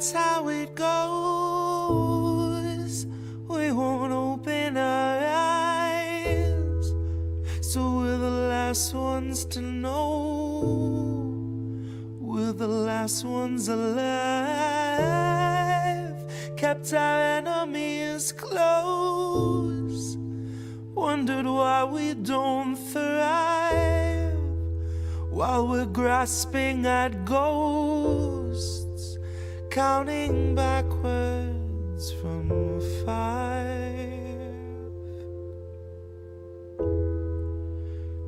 that's how it goes. We won't open our eyes, so we're the last ones to know. We're the last ones alive, kept our enemies close, wondered why we don't thrive, while we're grasping at ghosts, counting backwards from 5,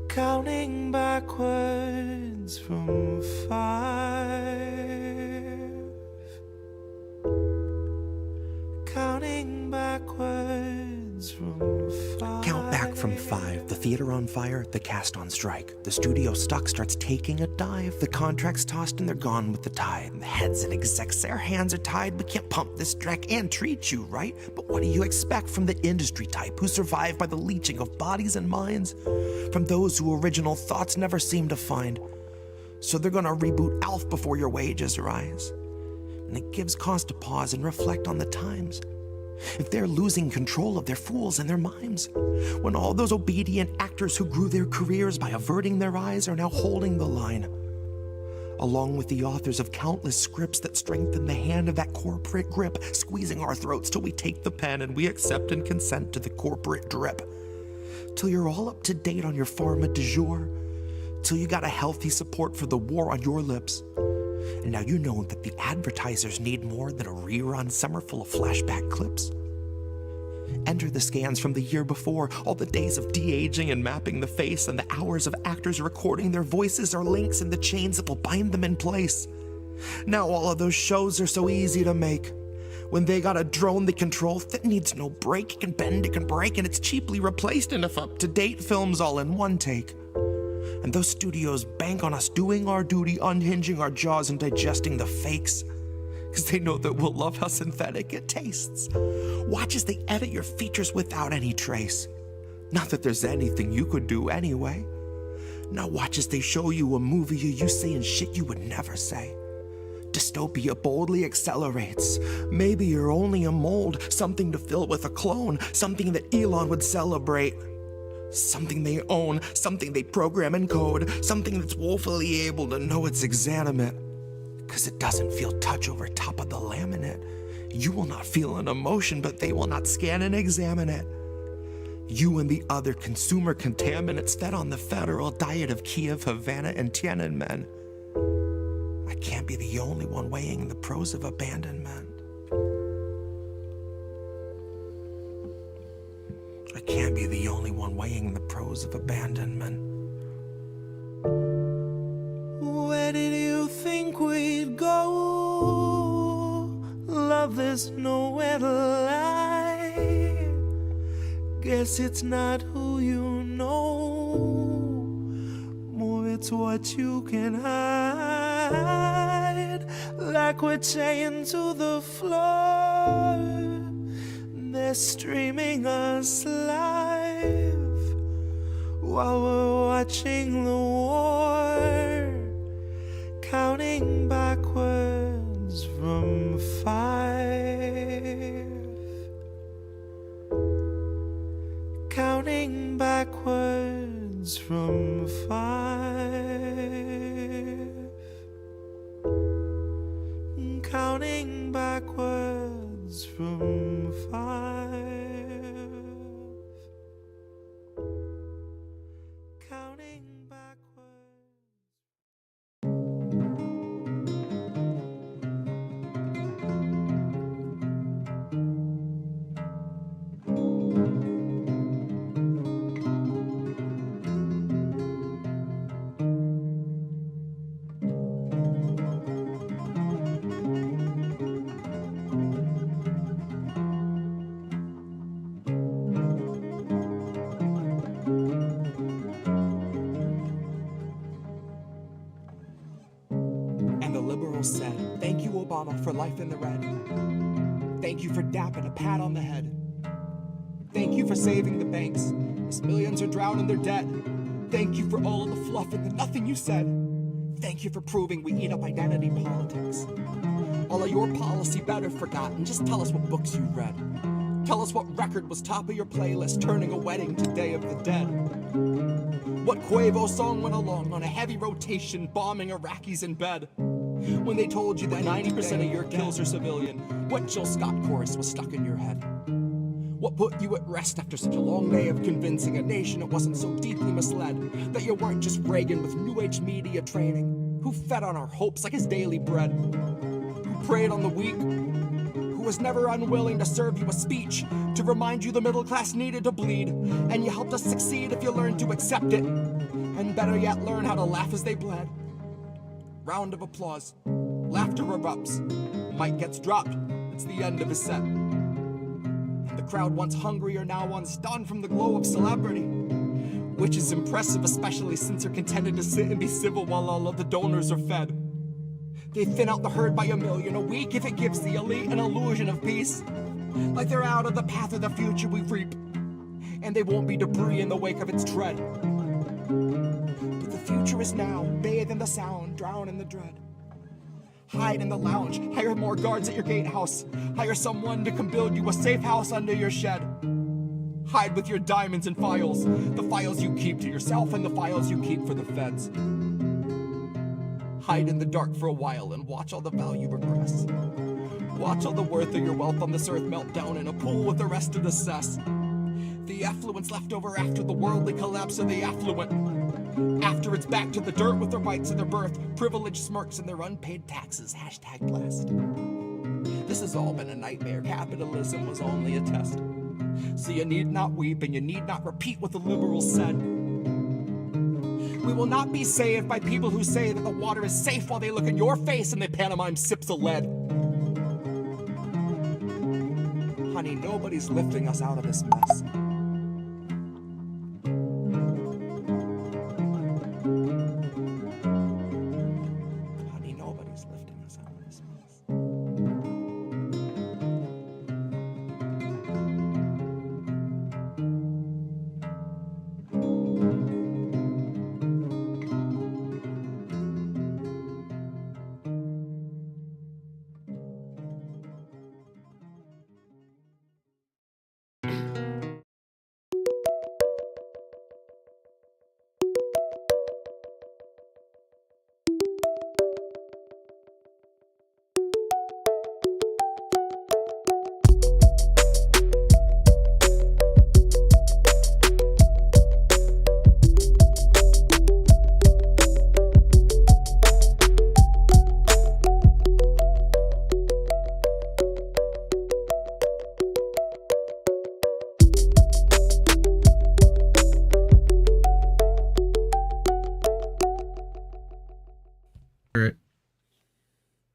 counting backwards from 5, counting backwards from 5. Count back from 5. The theater on fire, the cast on strike. The studio stock starts taking a dive. The contracts tossed and they're gone with the tide. And the heads and execs, their hands are tied. We can't pump this dreck and treat you right. But what do you expect from the industry type who survive by the leeching of bodies and minds? From those who original thoughts never seem to find. So they're gonna reboot ALF before your wages rise. And it gives cause to pause and reflect on the times. If they're losing control of their fools and their mimes, when all those obedient actors who grew their careers by averting their eyes are now holding the line, along with the authors of countless scripts that strengthen the hand of that corporate grip, squeezing our throats till we take the pen and we accept and consent to the corporate drip, till you're all up to date on your pharma du jour, till you got a healthy support for the war on your lips. And now you know that the advertisers need more than a rerun summer full of flashback clips. Enter the scans from the year before, all the days of de-aging and mapping the face, and the hours of actors recording their voices are links in the chains that will bind them in place. Now all of those shows are so easy to make. When they got a drone they control that needs no break, it can bend, it can break, and it's cheaply replaced enough up-to-date films all in one take. And those studios bank on us doing our duty, unhinging our jaws and digesting the fakes, because they know that we'll love how synthetic it tastes. Watch as they edit your features without any trace. Not that there's anything you could do anyway. Now watch as they show you a movie you saying shit you would never say. Dystopia boldly accelerates. Maybe you're only a mold, something to fill with a clone, something that Elon would celebrate. Something they own, something they program and code, something that's woefully able to know it's exanimate. Cause it doesn't feel touch over top of the laminate. You will not feel an emotion, but they will not scan and examine it. You and the other consumer contaminants fed on the federal diet of Kiev, Havana, and Tiananmen. I can't be the only one weighing the pros of abandonment. I can't be the only one weighing the pros of abandonment. Where did you think we'd go? Love, there's nowhere to lie. Guess it's not who you know, more it's what you can hide. Like we're chained to the floor, they're streaming us live while we're watching the war, counting backwards from 5, counting backwards from 5, counting backwards from 5, counting backwards. Said, thank you, Obama, for life in the red. Thank you for DAP and a pat on the head. Thank you for saving the banks as millions are drowned in their debt. Thank you for all of the fluff and the nothing you said. Thank you for proving we eat up identity politics. All Tell us your policy better forgotten. Just tell us what books you read. Tell us what record was top of your playlist, turning a wedding to Day of the Dead. What Quavo song went along on a heavy rotation, bombing Iraqis in bed. When they told you that 90% of your kills are civilian, what Jill Scott chorus was stuck in your head? What put you at rest after such a long day of convincing a nation it wasn't so deeply misled, that you weren't just Reagan with New Age media training, who fed on our hopes like his daily bread, who preyed on the weak, who was never unwilling to serve you a speech to remind you the middle class needed to bleed, and you helped us succeed if you learned to accept it, and better yet, learn how to laugh as they bled. Round of applause, laughter erupts, mic gets dropped, it's the end of his set. And the crowd once hungry are now unstunned from the glow of celebrity, which is impressive, especially since they're contented to sit and be civil while all of the donors are fed. They thin out the herd by 1 million a week if it gives the elite an illusion of peace. Like they're out of the path of the future we reap, and they won't be debris in the wake of its tread. But the future is now, bathe in the sound, drown in the dread. Hide in the lounge, hire more guards at your gatehouse, hire someone to come build you a safe house under your shed. Hide with your diamonds and files, the files you keep to yourself and the files you keep for the feds. Hide in the dark for a while and watch all the value regress. Watch all the worth of your wealth on this earth melt down in a pool with the rest of the cess. The affluence left over after the worldly collapse of the affluent. After it's back to the dirt with the rights of their birth, privileged smirks and their unpaid taxes, #blessed. This has all been a nightmare, capitalism was only a test. So you need not weep and you need not repeat what the liberals said. We will not be saved by people who say that the water is safe while they look in your face and they pantomime sips of lead. Honey, nobody's lifting us out of this mess. Honey, nobody's lifting us out of this mess.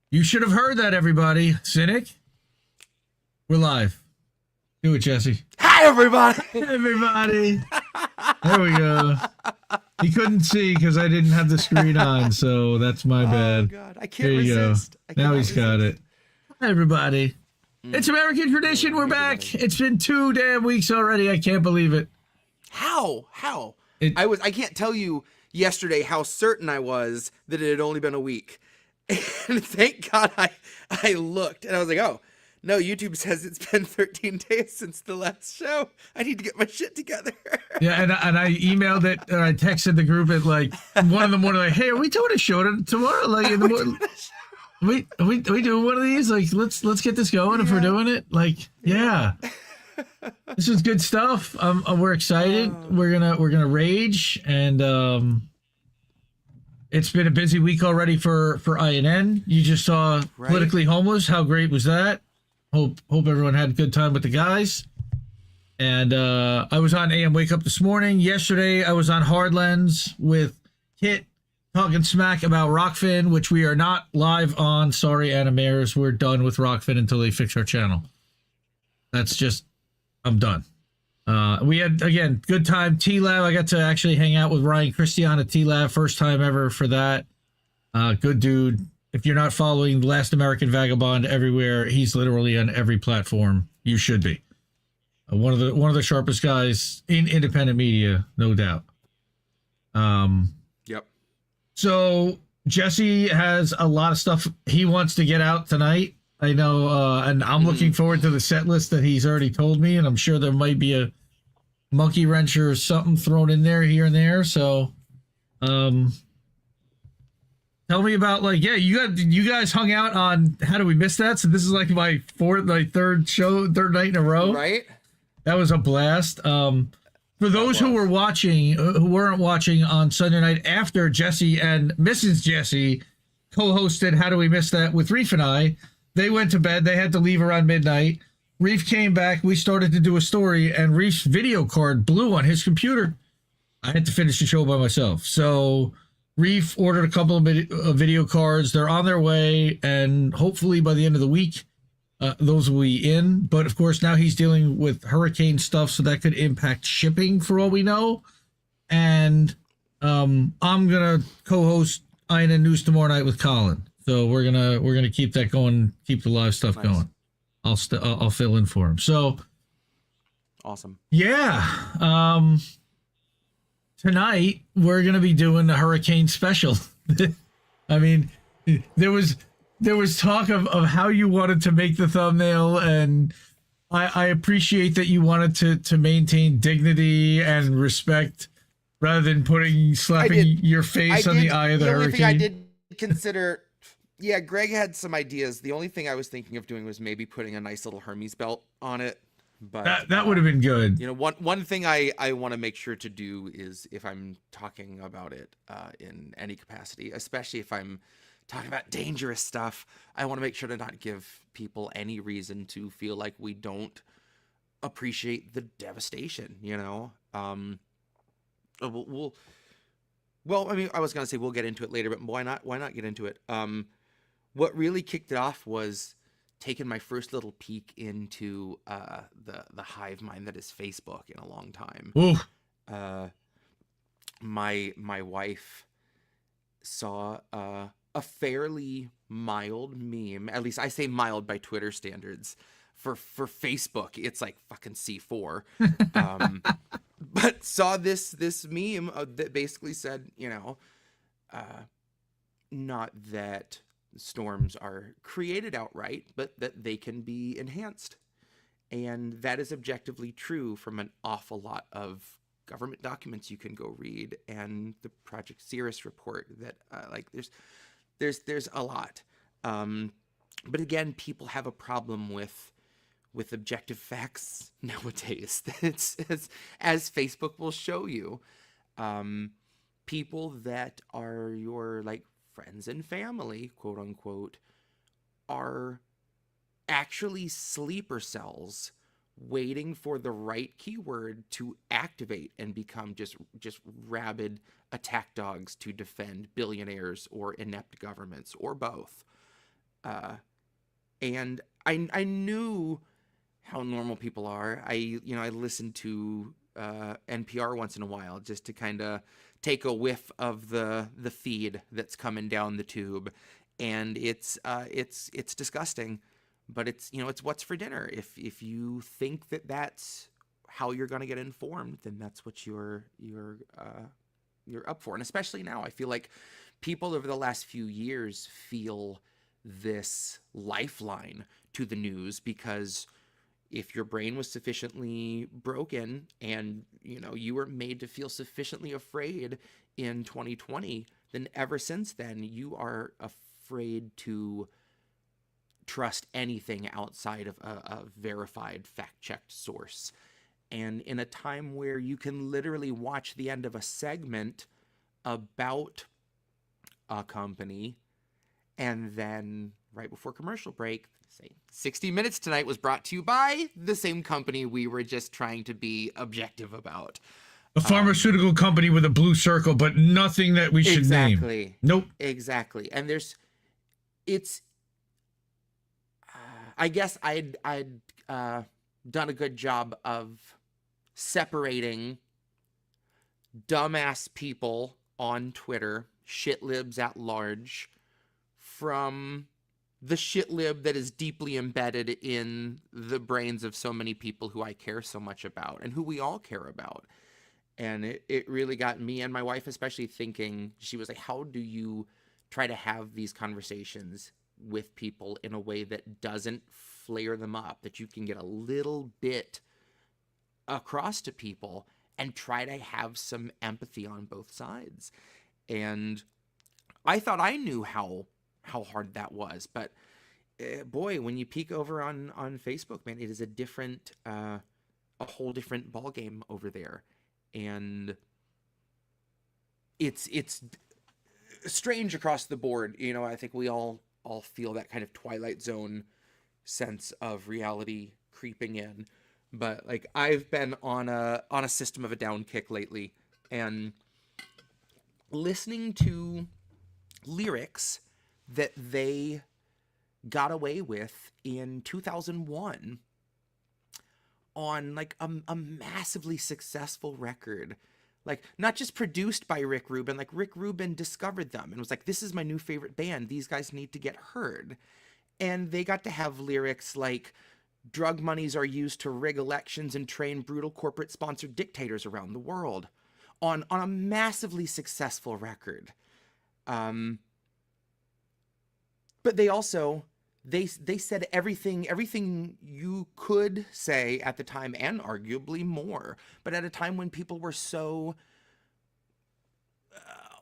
You should have heard that, everybody. Cynic, we're live. Do it, Jesse. Hi, everybody. Hey, everybody. There we go. He couldn't see because I didn't have the screen on, so that's my bad. Oh, God. I can't there you resist. go. Now he's got it. Hi, everybody. It's American tradition. We're back. It's been 2 damn weeks already. I can't believe it. How? I can't tell you yesterday how certain I was that it had only been a week. And thank God I looked and I was like, oh, no, YouTube says it's been 13 days since the last show. I need to get my shit together. Yeah, and I emailed it, or I texted the group at like 1 in the morning, like, hey, are we doing a show tomorrow? Like in the morning, are we doing one of these? Like, let's get this going if we're doing it. Like, yeah. This is good stuff. We're excited. We're gonna rage, and it's been a busy week already for INN. You just saw Politically Homeless. How great was that? Hope everyone had a good time with the guys. And I was on AM Wake Up this morning. Yesterday, I was on Hard Lens with Kit talking smack about Rockfin, which we are not live on. Sorry, Animaires. We're done with Rockfin until they fix our channel. That's just, I'm done. We had, again, good time. T-Lab, I got to actually hang out with Ryan Christian at T-Lab. First time ever for that. Good dude. If you're not following The Last American Vagabond everywhere, he's literally on every platform. You should be. One of the sharpest guys in independent media, no doubt. Yep. So Jesse has a lot of stuff he wants to get out tonight. I know, and I'm looking forward to the set list that he's already told me, and I'm sure there might be a monkey wrench or something thrown in there here and there. So, tell me about you guys hung out on How Do We Miss That? So this is like my third night in a row. Right? That was a blast. For those who weren't watching on Sunday night after Jesse and Mrs. Jesse co-hosted How Do We Miss That with Reef and I, they went to bed. They had to leave around midnight. Reef came back. We started to do a story, and Reef's video card blew on his computer. I had to finish the show by myself. So Reef ordered a couple of video cards. They're on their way, and hopefully by the end of the week, those will be in. But of course, now he's dealing with hurricane stuff, so that could impact shipping for all we know. And I'm gonna co-host Ina News tomorrow night with Colin. So we're gonna keep that going, keep the live stuff going. I'll fill in for him. So awesome. Yeah. Tonight we're gonna be doing the hurricane special. I mean, there was talk of how you wanted to make the thumbnail, and I appreciate that you wanted to maintain dignity and respect rather than slapping your face on the eye of the hurricane. The only thing I did consider, yeah, Greg had some ideas. The only thing I was thinking of doing was maybe putting a nice little Hermes belt on it. But that would have been good. You know, one thing I want to make sure to do is, if I'm talking about it in any capacity, especially if I'm talking about dangerous stuff, I want to make sure to not give people any reason to feel like we don't appreciate the devastation, you know? Well, I mean, I was going to say we'll get into it later, but why not get into it? What really kicked it off was taking my first little peek into the hive mind that is Facebook in a long time. Ooh. My wife saw a fairly mild meme, at least I say mild by Twitter standards. For Facebook, it's like fucking C4. But saw this meme that basically said, you know, not that storms are created outright, but that they can be enhanced. And that is objectively true from an awful lot of government documents you can go read, and the Project Cirrus report that there's a lot. But again, people have a problem with objective facts nowadays. It's as Facebook will show you. People that are your like friends and family, quote unquote, are actually sleeper cells waiting for the right keyword to activate and become just rabid attack dogs to defend billionaires or inept governments or both. And I knew how normal people are. I listen to NPR once in a while just to kind of take a whiff of the feed that's coming down the tube, and it's disgusting, but it's what's for dinner. If you think that that's how you're going to get informed, then that's what you're up for. And especially now, I feel like people over the last few years feel this lifeline to the news, because if your brain was sufficiently broken and you were made to feel sufficiently afraid in 2020, then ever since then you are afraid to trust anything outside of a verified, fact-checked source. And in a time where you can literally watch the end of a segment about a company, and then right before commercial break, say 60 Minutes tonight was brought to you by the same company we were just trying to be objective about. A pharmaceutical company with a blue circle, but nothing that we should name. Nope. Exactly. And I guess I'd done a good job of separating dumbass people on Twitter, shitlibs at large, from the shitlib that is deeply embedded in the brains of so many people who I care so much about and who we all care about. And it really got me and my wife especially thinking. She was like, how do you try to have these conversations with people in a way that doesn't flare them up, that you can get a little bit across to people and try to have some empathy on both sides. And I thought I knew how hard that was, but boy, when you peek over on Facebook, man, it is a whole different ballgame over there. And it's strange across the board. You know, I think we all feel that kind of Twilight Zone sense of reality creeping in. But like, I've been on a System of a Down kick lately, and listening to lyrics that they got away with in 2001 on like a massively successful record, like not just produced by Rick Rubin, like Rick Rubin discovered them and was like, this is my new favorite band, these guys need to get heard. And they got to have lyrics like, drug monies are used to rig elections and train brutal corporate sponsored dictators around the world, on a massively successful record. But they also, they said everything you could say at the time, and arguably more, but at a time when people were so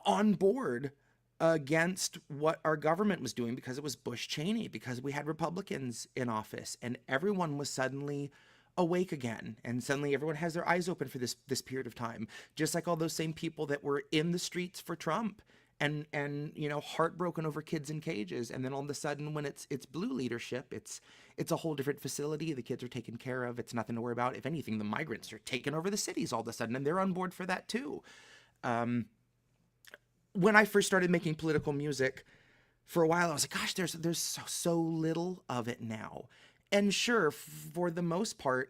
on board against what our government was doing, because it was Bush Cheney, because we had Republicans in office, and everyone was suddenly awake again, and suddenly everyone has their eyes open for this period of time, just like all those same people that were in the streets for Trump and you know, heartbroken over kids in cages. And then all of a sudden, when it's blue leadership, it's a whole different facility. The kids are taken care of. It's nothing to worry about. If anything, the migrants are taking over the cities all of a sudden, and they're on board for that too. When I first started making political music, for a while I was like, gosh, there's so little of it now. And sure, for the most part,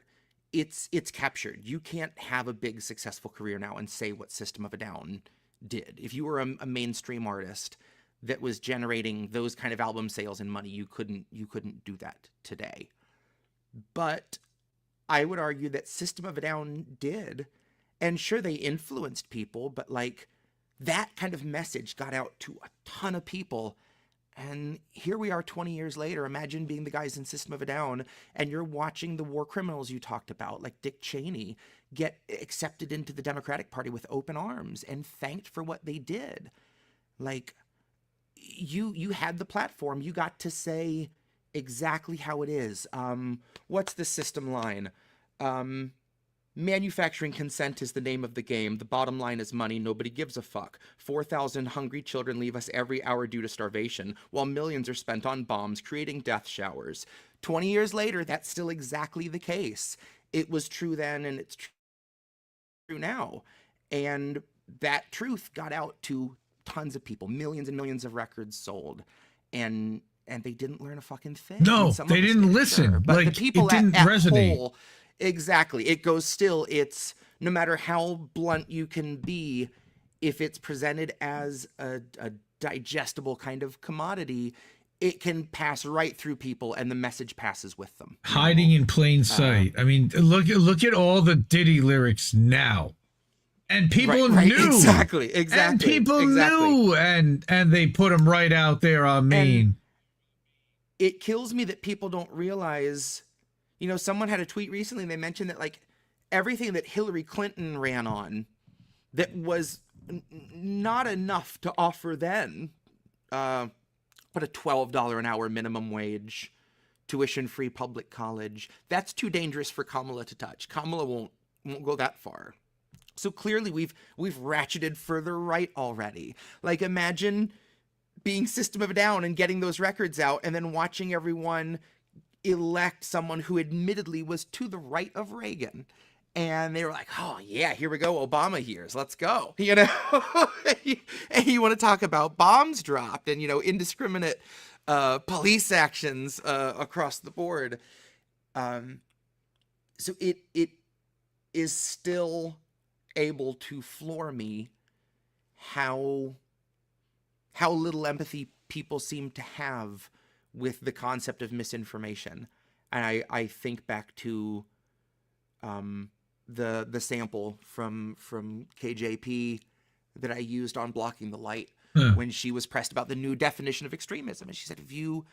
it's captured. You can't have a big successful career now and say what System of a Down did. If you were a mainstream artist that was generating those kind of album sales and money, you couldn't do that today. But I would argue that System of a Down did. And sure, they influenced people, but like, that kind of message got out to a ton of people. And here we are 20 years later. Imagine being the guys in System of a Down, and you're watching the war criminals you talked about, like Dick Cheney, get accepted into the Democratic Party with open arms and thanked for what they did. Like, you had the platform. You got to say exactly how it is. What's the System line? Manufacturing consent is the name of the game. The bottom line is money. Nobody gives a fuck. 4,000 hungry children leave us every hour due to starvation, while millions are spent on bombs, creating death showers. 20 years later, that's still exactly the case. It was true then, and it's true now. And that truth got out to tons of people, millions and millions of records sold. And they didn't learn a fucking thing. No, they didn't listen. Sure. But like, the people it didn't resonate. Whole, exactly. It goes still. It's no matter how blunt you can be, if it's presented as a digestible kind of commodity, it can pass right through people, and the message passes with them. Hiding in plain sight. I mean, look at all the Diddy lyrics now. And people knew. Exactly. And people knew, and they put them right out there on Maine. And it kills me that people don't realize, you know, someone had a tweet recently, and they mentioned that, like, everything that Hillary Clinton ran on that was not enough to offer then, but a $12 an hour minimum wage, tuition-free public college, that's too dangerous for Kamala to touch. Kamala won't go that far. So clearly we've ratcheted further right already. Like, imagine being System of a Down and getting those records out, and then watching everyone elect someone who admittedly was to the right of Reagan. And they were like, oh yeah, here we go, Obama years, let's go. You know, and you want to talk about bombs dropped and, you know, indiscriminate police actions across the board. So it is still able to floor me how little empathy people seem to have with the concept of misinformation. And I think back to the sample from KJP that I used on Blocking the Light, when she was pressed about the new definition of extremism. And she said, if you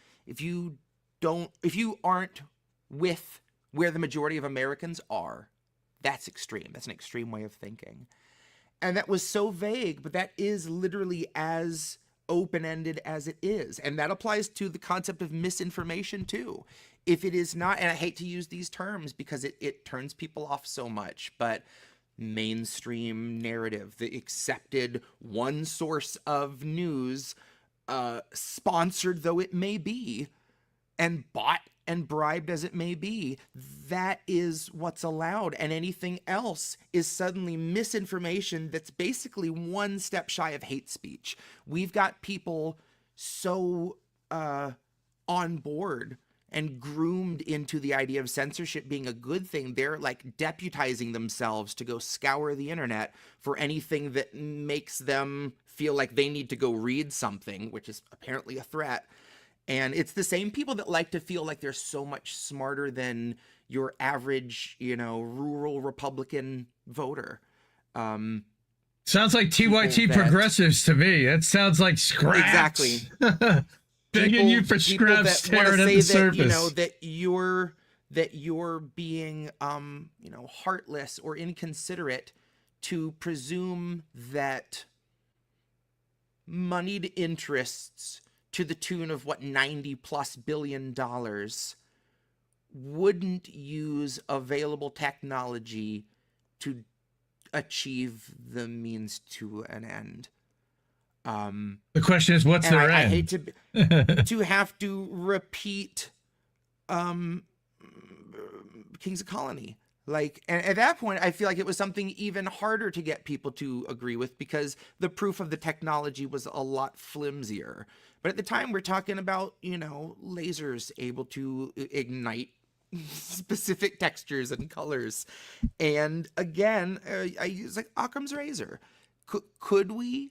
aren't with where the majority of Americans are, that's extreme. That's an extreme way of thinking. And that was so vague, but that is literally as open-ended as it is. And that applies to the concept of misinformation too. If it is not, and I hate to use these terms because it turns people off so much, but mainstream narrative, the accepted one source of news, sponsored though it may be, and bought and bribed as it may be, that is what's allowed. And anything else is suddenly misinformation that's basically one step shy of hate speech. We've got people so on board and groomed into the idea of censorship being a good thing. They're like deputizing themselves to go scour the internet for anything that makes them feel like they need to go read something, which is apparently a threat. And it's the same people that like to feel like they're so much smarter than your average, rural Republican voter. Sounds like TYT progressives to me. It sounds like scraps. Exactly. Begging you for scraps, tearing at the surface. That you're being, heartless or inconsiderate to presume that moneyed interests to the tune of $90+ billion wouldn't use available technology to achieve the means to an end. The question is, what's their end? I hate to have to repeat Kings of Colony. And at that point, I feel like it was something even harder to get people to agree with because the proof of the technology was a lot flimsier. But at the time, we're talking about, lasers able to ignite specific textures and colors. And again, I use Occam's razor. Could we?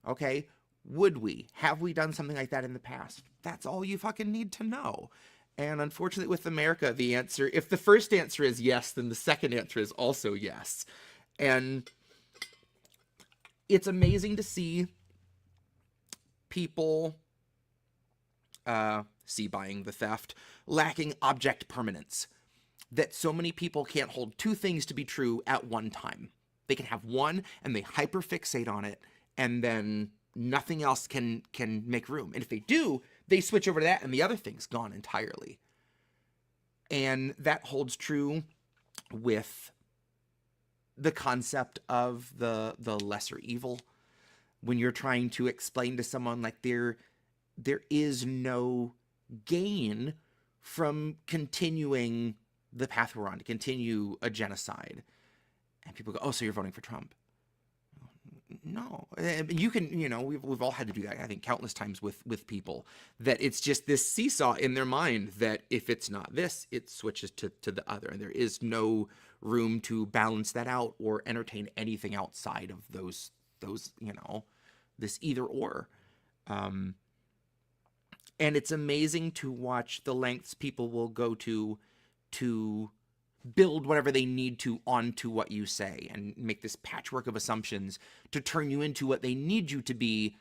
Okay. Would we? Have we done something like that in the past? That's all you fucking need to know. And unfortunately with America, the answer, if the first answer is yes, then the second answer is also yes. And it's amazing to see people buying the theft, lacking object permanence, that so many people can't hold two things to be true at one time. They can have one and they hyperfixate on it, and then nothing else can make room. And if they do, they switch over to that and the other thing's gone entirely. And that holds true with the concept of the lesser evil. When you're trying to explain to someone there is no gain from continuing the path we're on, to continue a genocide. And people go, oh, so you're voting for Trump. No, you can, we've all had to do that, I think, countless times with people, that it's just this seesaw in their mind that if it's not this, it switches to the other. And there is no room to balance that out or entertain anything outside of those, this either or. And it's amazing to watch the lengths people will go to build whatever they need to onto what you say and make this patchwork of assumptions to turn you into what they need you to be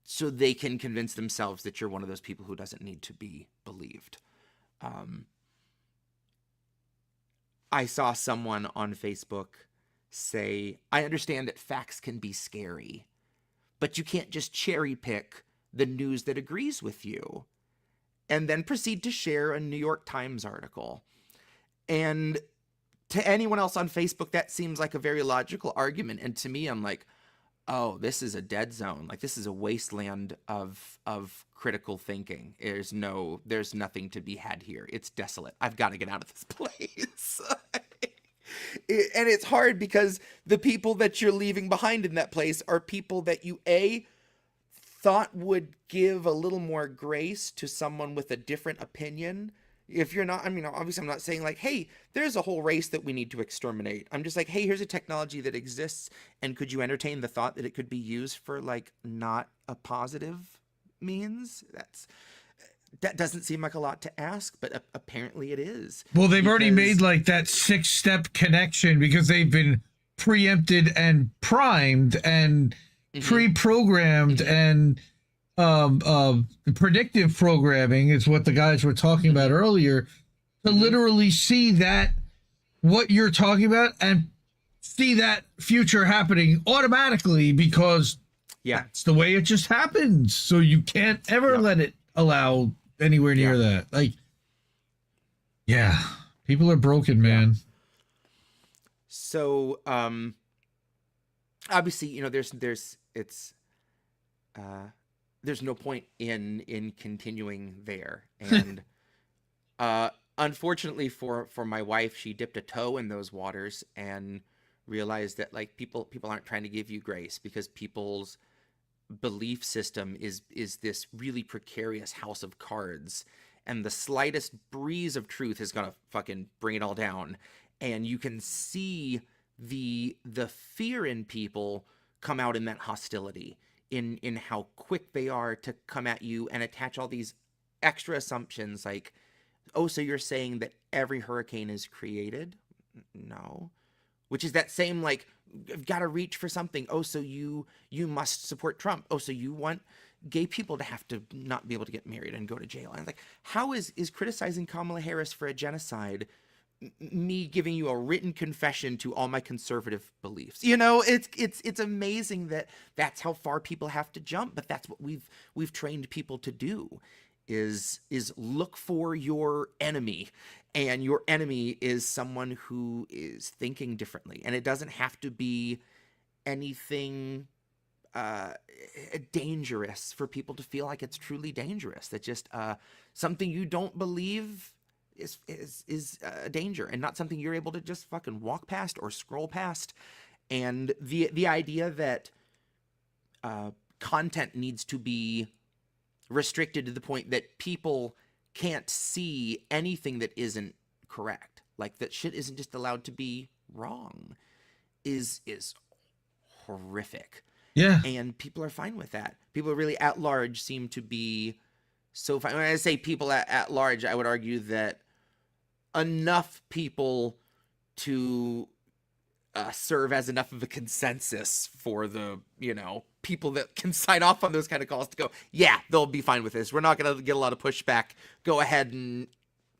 so they can convince themselves that you're one of those people who doesn't need to be believed. I saw someone on Facebook say, I understand that facts can be scary, but you can't just cherry pick the news that agrees with you, and then proceed to share a New York Times article. And to anyone else on Facebook, that seems like a very logical argument. And to me, I'm like, oh, this is a dead zone. This is a wasteland of critical thinking. There's nothing to be had here. It's desolate. I've got to get out of this place. And it's hard because the people that you're leaving behind in that place are people that you, thought would give a little more grace to someone with a different opinion. If you're not, obviously I'm not saying hey, there's a whole race that we need to exterminate. I'm just hey, here's a technology that exists, and could you entertain the thought that it could be used for not a positive means? That doesn't seem like a lot to ask, but apparently it is. Well, they've already made that 6-step connection because they've been preempted and primed, and pre-programmed and predictive programming is what the guys were talking about earlier, to literally see that what you're talking about and see that future happening automatically, because that's the way it just happens. So you can't ever let it allow anywhere near that. Like, people are broken, man. So, obviously, you know, there's no point in continuing there. And, unfortunately for my wife, she dipped a toe in those waters and realized that, like, people aren't trying to give you grace, because people's belief system is this really precarious house of cards, and the slightest breeze of truth is gonna fucking bring it all down. And you can see the fear in people come out in that hostility, in how quick they are to come at you and attach all these extra assumptions, like, oh, so you're saying that every hurricane is created? No. Which is that same, like, I've got to reach for something. Oh, so you must support Trump. Oh, so you want gay people to have to not be able to get married and go to jail. And, like, how is criticizing Kamala Harris for a genocide me giving you a written confession to all my conservative beliefs? You know, it's amazing that that's how far people have to jump, but that's what we've trained people to do, is look for your enemy. And your enemy is someone who is thinking differently. And it doesn't have to be anything dangerous for people to feel like it's truly dangerous. That just something you don't believe is a danger, and not something you're able to just fucking walk past or scroll past. And the idea that content needs to be restricted to the point that people can't see anything that isn't correct, like that shit isn't just allowed to be wrong, is horrific. Yeah. And people are fine with that. People really at large seem to be so fine. When I say people at large, I would argue that enough people to serve as enough of a consensus for the, you know, people that can sign off on those kind of calls to go, yeah, they'll be fine with this. We're not going to get a lot of pushback. Go ahead and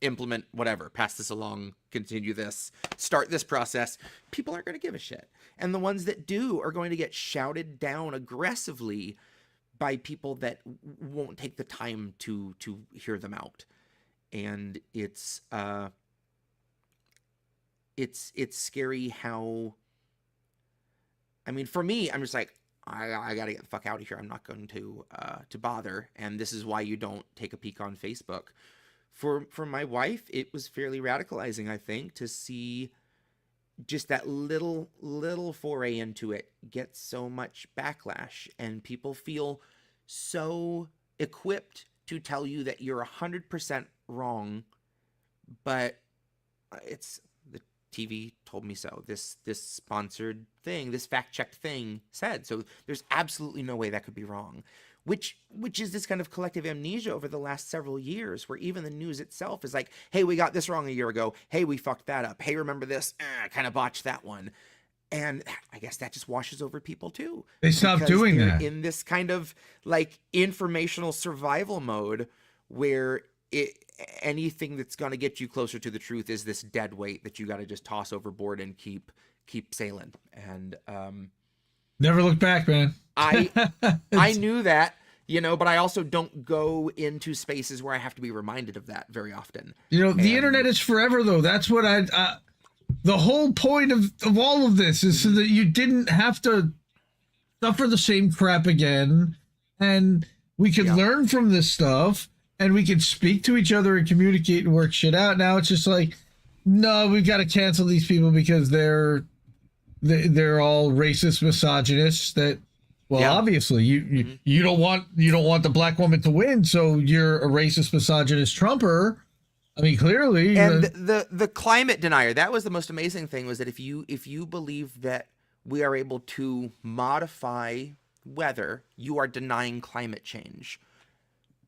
implement whatever, pass this along, continue this, start this process. People aren't going to give a shit. And the ones that do are going to get shouted down aggressively by people that won't take the time to hear them out. And it's scary how, I mean, for me, I'm just like, I gotta get the fuck out of here. I'm not going to bother. And this is why you don't take a peek on Facebook. For my wife, it was fairly radicalizing, I think, to see just that little foray into it get so much backlash, and people feel so equipped to tell you that you're 100% wrong, but it's the TV told me so. This sponsored thing, this fact-checked thing said. So there's absolutely no way that could be wrong. Which is this kind of collective amnesia over the last several years, where even the news itself is like, hey, we got this wrong a year ago. Hey, we fucked that up. Hey, remember this? Kind of botched that one. And I guess that just washes over people too. They stopped doing that. In this kind of like informational survival mode where anything that's going to get you closer to the truth is this dead weight that you got to just toss overboard and keep sailing. And never look back, man. I knew that, you know, but I also don't go into spaces where I have to be reminded of that very often. You know, the internet is forever, though. That's what the whole point of all of this is so that you didn't have to suffer the same crap again, and we could learn from this stuff, and we could speak to each other and communicate and work shit out. Now it's just like, no, we've got to cancel these people because they're all racist misogynists that, well, obviously you don't want the black woman to win, so you're a racist misogynist Trumper. I mean, clearly. And the climate denier, that was the most amazing thing, was that if you believe that we are able to modify weather, you are denying climate change.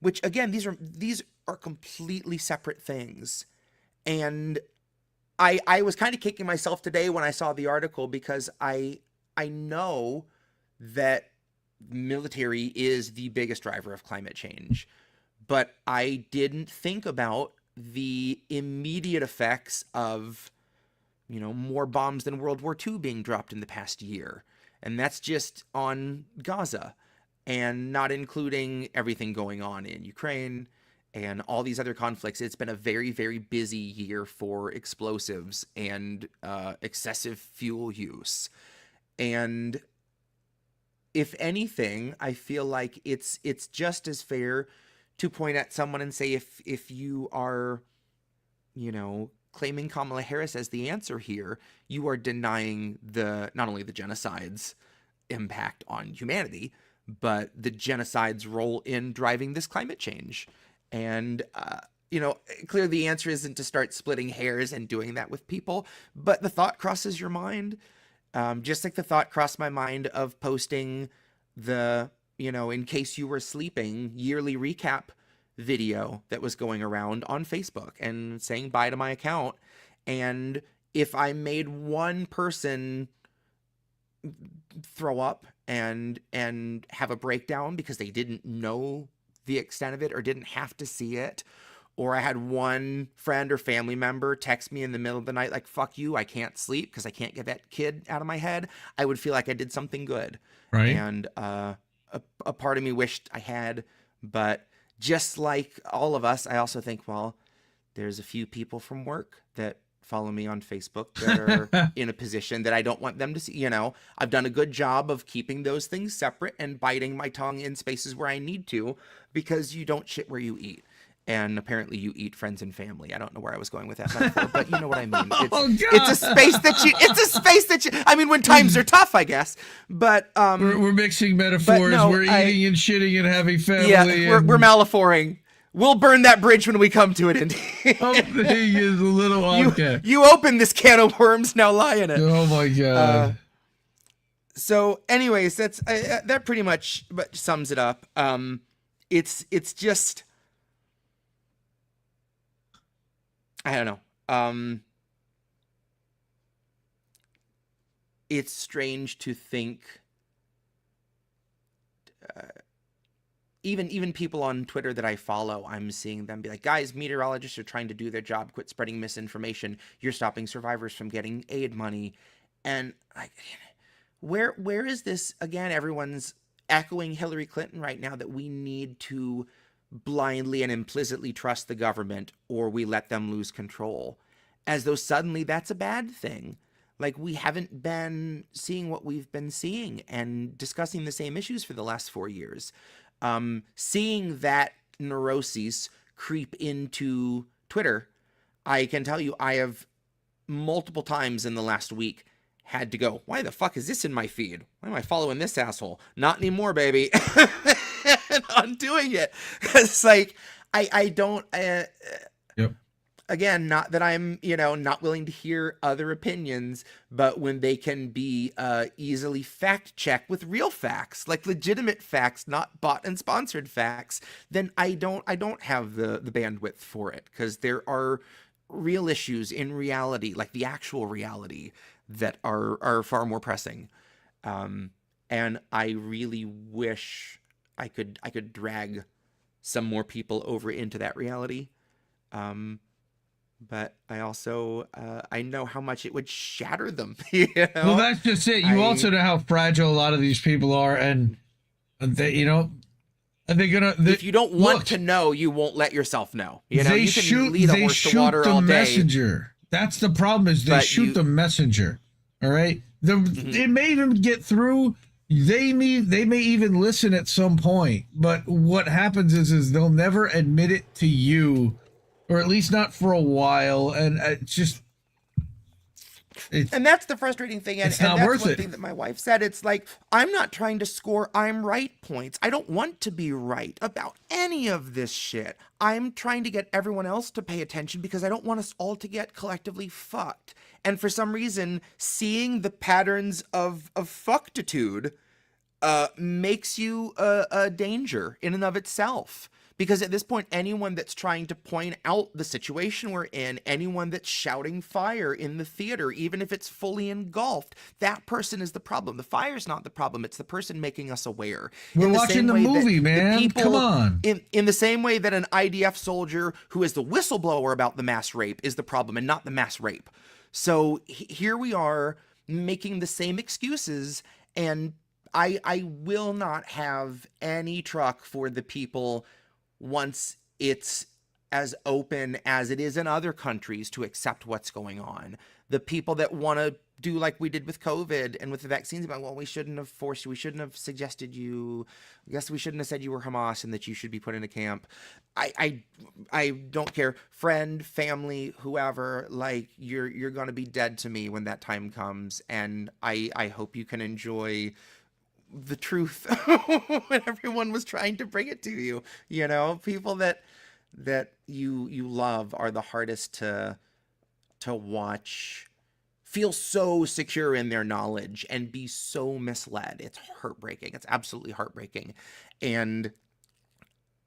Which again, these are completely separate things. And I was kind of kicking myself today when I saw the article, because I know that military is the biggest driver of climate change. But I didn't think about the immediate effects of, more bombs than World War II being dropped in the past year. And that's just on Gaza, and not including everything going on in Ukraine and all these other conflicts. It's been a very, very busy year for explosives and excessive fuel use. And if anything, I feel like it's just as fair to point at someone and say, if you are, claiming Kamala Harris as the answer here, you are denying not only the genocide's impact on humanity, but the genocide's role in driving this climate change. And, clearly the answer isn't to start splitting hairs and doing that with people, but the thought crosses your mind. Just like the thought crossed my mind of posting the, in case you were sleeping, yearly recap video that was going around on Facebook and saying bye to my account. And if I made one person throw up and have a breakdown because they didn't know the extent of it or didn't have to see it, or I had one friend or family member text me in the middle of the night like, fuck you, I can't sleep because I can't get that kid out of my head, I would feel like I did something good. Right. And a part of me wished I had. But just like all of us, I also think, well, there's a few people from work that follow me on Facebook that are in a position that I don't want them to see. I've done a good job of keeping those things separate and biting my tongue in spaces where I need to, because you don't shit where you eat. And apparently you eat friends and family. I don't know where I was going with that metaphor, but you know what I mean. It's a space that you, I mean, when times are tough, I guess. But we're mixing metaphors. No, we're eating and shitting and having family. Yeah, we're malaphoring. We'll burn that bridge when we come to it, Indy. Something is a little okay. You open this can of worms, now lie in it. Oh my god. So anyways, that's that pretty much sums it up. It's just, I don't know. It's strange to think, even people on Twitter that I follow, I'm seeing them be like, guys, meteorologists are trying to do their job. Quit spreading misinformation. You're stopping survivors from getting aid money. And like, where is this? Again, everyone's echoing Hillary Clinton right now that we need to blindly and implicitly trust the government or we let them lose control, as though suddenly that's a bad thing. Like, we haven't been seeing what we've been seeing and discussing the same issues for the last 4 years. Seeing that neuroses creep into Twitter, I can tell you I have multiple times in the last week had to go, why the fuck is this in my feed? Why am I following this asshole? Not anymore, baby. And undoing it. It's like, I don't, Yep. Again, not that I'm, not willing to hear other opinions, but when they can be easily fact-checked with real facts, like legitimate facts, not bought and sponsored facts, then I don't have the bandwidth for it, because there are real issues in reality, like the actual reality, that are far more pressing. And I really wish I could drag some more people over into that reality. But I also, I know how much it would shatter them. Well, that's just it. You also know how fragile a lot of these people are, and they, are they gonna? If you don't want to know, you won't let yourself know. You can lead a horse to water the all day. Messenger. That's the problem. Is they shoot the messenger. All right. It may even get through. They may even listen at some point. But what happens is they'll never admit it to you. Or at least not for a while, and and that's the frustrating thing. And, it's not that's worth one it. thing that my wife said. It's like, I'm not trying to score I'm right points. I don't want to be right about any of this shit. I'm trying to get everyone else to pay attention because I don't want us all to get collectively fucked. And for some reason, seeing the patterns of fucktitude makes you a danger in and of itself. Because at this point, anyone that's trying to point out the situation we're in, anyone that's shouting fire in the theater, even if it's fully engulfed, that person is the problem. The fire's not the problem. It's the person making us aware. We're watching the movie, man. Come on. In the same way that an IDF soldier who is the whistleblower about the mass rape is the problem and not the mass rape. So here we are making the same excuses, and I will not have any truck for the people once it's as open as it is in other countries to accept what's going on. The people that want to do like we did with COVID and with the vaccines about, well, we shouldn't have forced you. We shouldn't have suggested you. I guess we shouldn't have said you were Hamas and that you should be put in a camp. I don't care. Friend, family, whoever, like you're going to be dead to me when that time comes. And I hope you can enjoy the truth when everyone was trying to bring it to you. You know, people that you love are the hardest to watch feel so secure in their knowledge and be so misled. It's heartbreaking. It's absolutely heartbreaking. And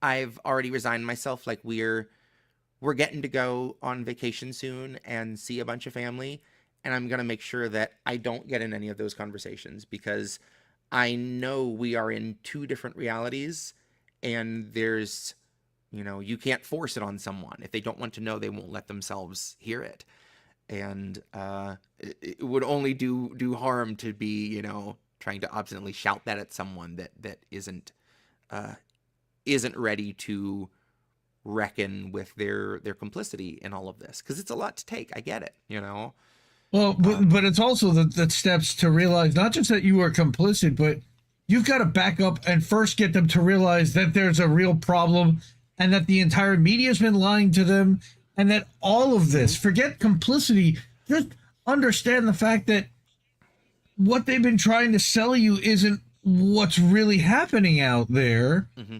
I've already resigned myself. Like we're getting to go on vacation soon and see a bunch of family, and I'm going to make sure that I don't get in any of those conversations, because I know we are in two different realities, and there's, you know, you can't force it on someone. If they don't want to know, they won't let themselves hear it. And it would only do harm to be, you know, trying to obstinately shout that at someone that isn't ready to reckon with their complicity in all of this, because it's a lot to take. I get it, you know. Well, but it's also the steps to realize not just that you are complicit, but you've got to back up and first get them to realize that there's a real problem and that the entire media's been lying to them, and that all of this, forget complicity, just understand the fact that what they've been trying to sell you isn't what's really happening out there. Mm-hmm.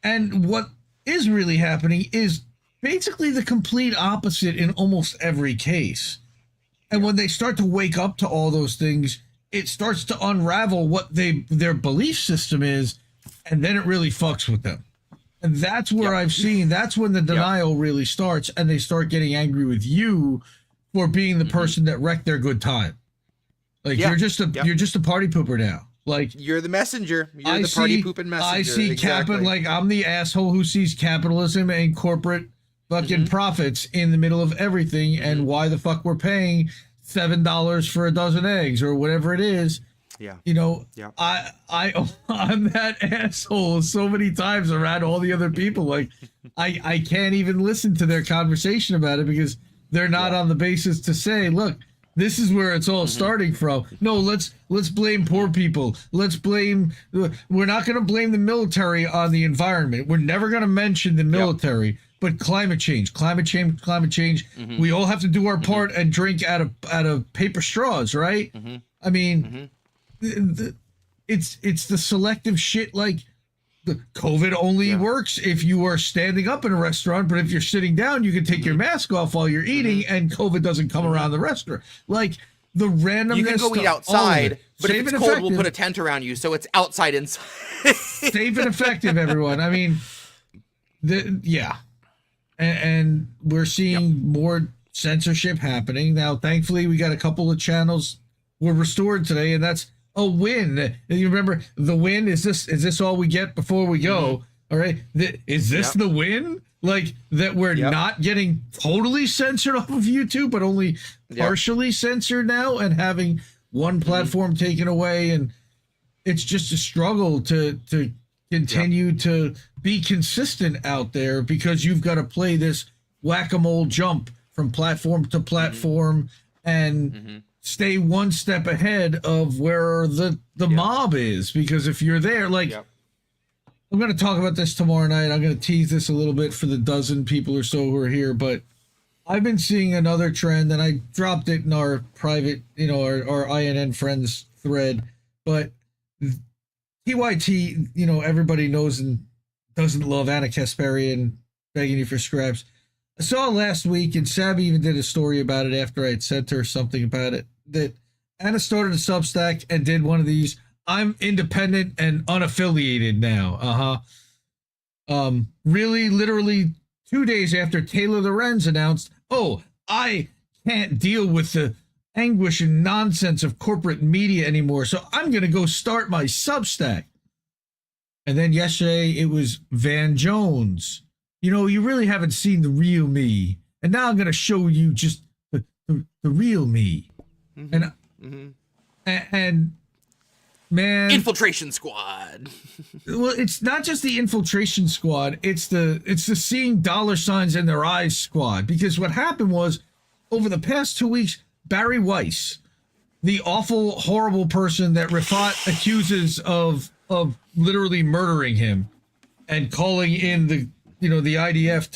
And what is really happening is basically the complete opposite in almost every case. And when they start to wake up to all those things, it starts to unravel what their belief system is, and then it really fucks with them. And that's where I've seen, that's when the denial really starts, and they start getting angry with you for being the person that wrecked their good time. Like you're just a party pooper now. Like you're the messenger. You're the party pooping messenger. I see like I'm the asshole who sees capitalism and corporate fucking profits in the middle of everything, and why the fuck we're paying $7 for a dozen eggs or whatever it is. Yeah. You know, I'm that asshole so many times around all the other people. Like I can't even listen to their conversation about it, because they're not on the basis to say, look, this is where it's all starting from. No, let's blame poor people. We're not going to blame the military on the environment. We're never going to mention the military. But climate change. Mm-hmm. We all have to do our part and drink out of paper straws, right? Mm-hmm. I mean, it's the selective shit. Like the COVID only works if you are standing up in a restaurant, but if you're sitting down, you can take your mask off while you're eating, and COVID doesn't come around the restaurant. Like the randomness. You can go eat outside, but if it's cold, we'll put a tent around you, so it's outside inside. Safe and effective, everyone. I mean, And we're seeing more censorship happening. Now, thankfully, we got a couple of channels were restored today, and that's a win. And you remember the win? Is this all we get before we go? All right. Is this the win? Like that we're not getting totally censored off of YouTube, but only partially censored now, and having one platform taken away. And it's just a struggle to continue to be consistent out there, because you've got to play this whack-a-mole jump from platform to platform and stay one step ahead of where the mob is. Because if you're there, like I'm going to talk about this tomorrow night. I'm going to tease this a little bit for the dozen people or so who are here, but I've been seeing another trend, and I dropped it in our private, you know, our INN friends thread, but TYT, you know, everybody knows and doesn't love Anna Kasparian begging you for scraps. I saw last week, and Sabby even did a story about it after I had sent her something about it, that Anna started a Substack and did one of these, I'm independent and unaffiliated now. Really, literally 2 days after Taylor Lorenz announced, "Oh, I can't deal with the anguish and nonsense of corporate media anymore, so I'm going to go start my Substack." And then yesterday it was Van Jones. You know, you really haven't seen the real me, and now I'm going to show you just the real me. And man, Infiltration Squad. well, it's not just the Infiltration Squad, it's the seeing dollar signs in their eyes squad. Because what happened was, over the past 2 weeks, Barry Weiss, the awful, horrible person that Rafat accuses of literally murdering him and calling in the IDF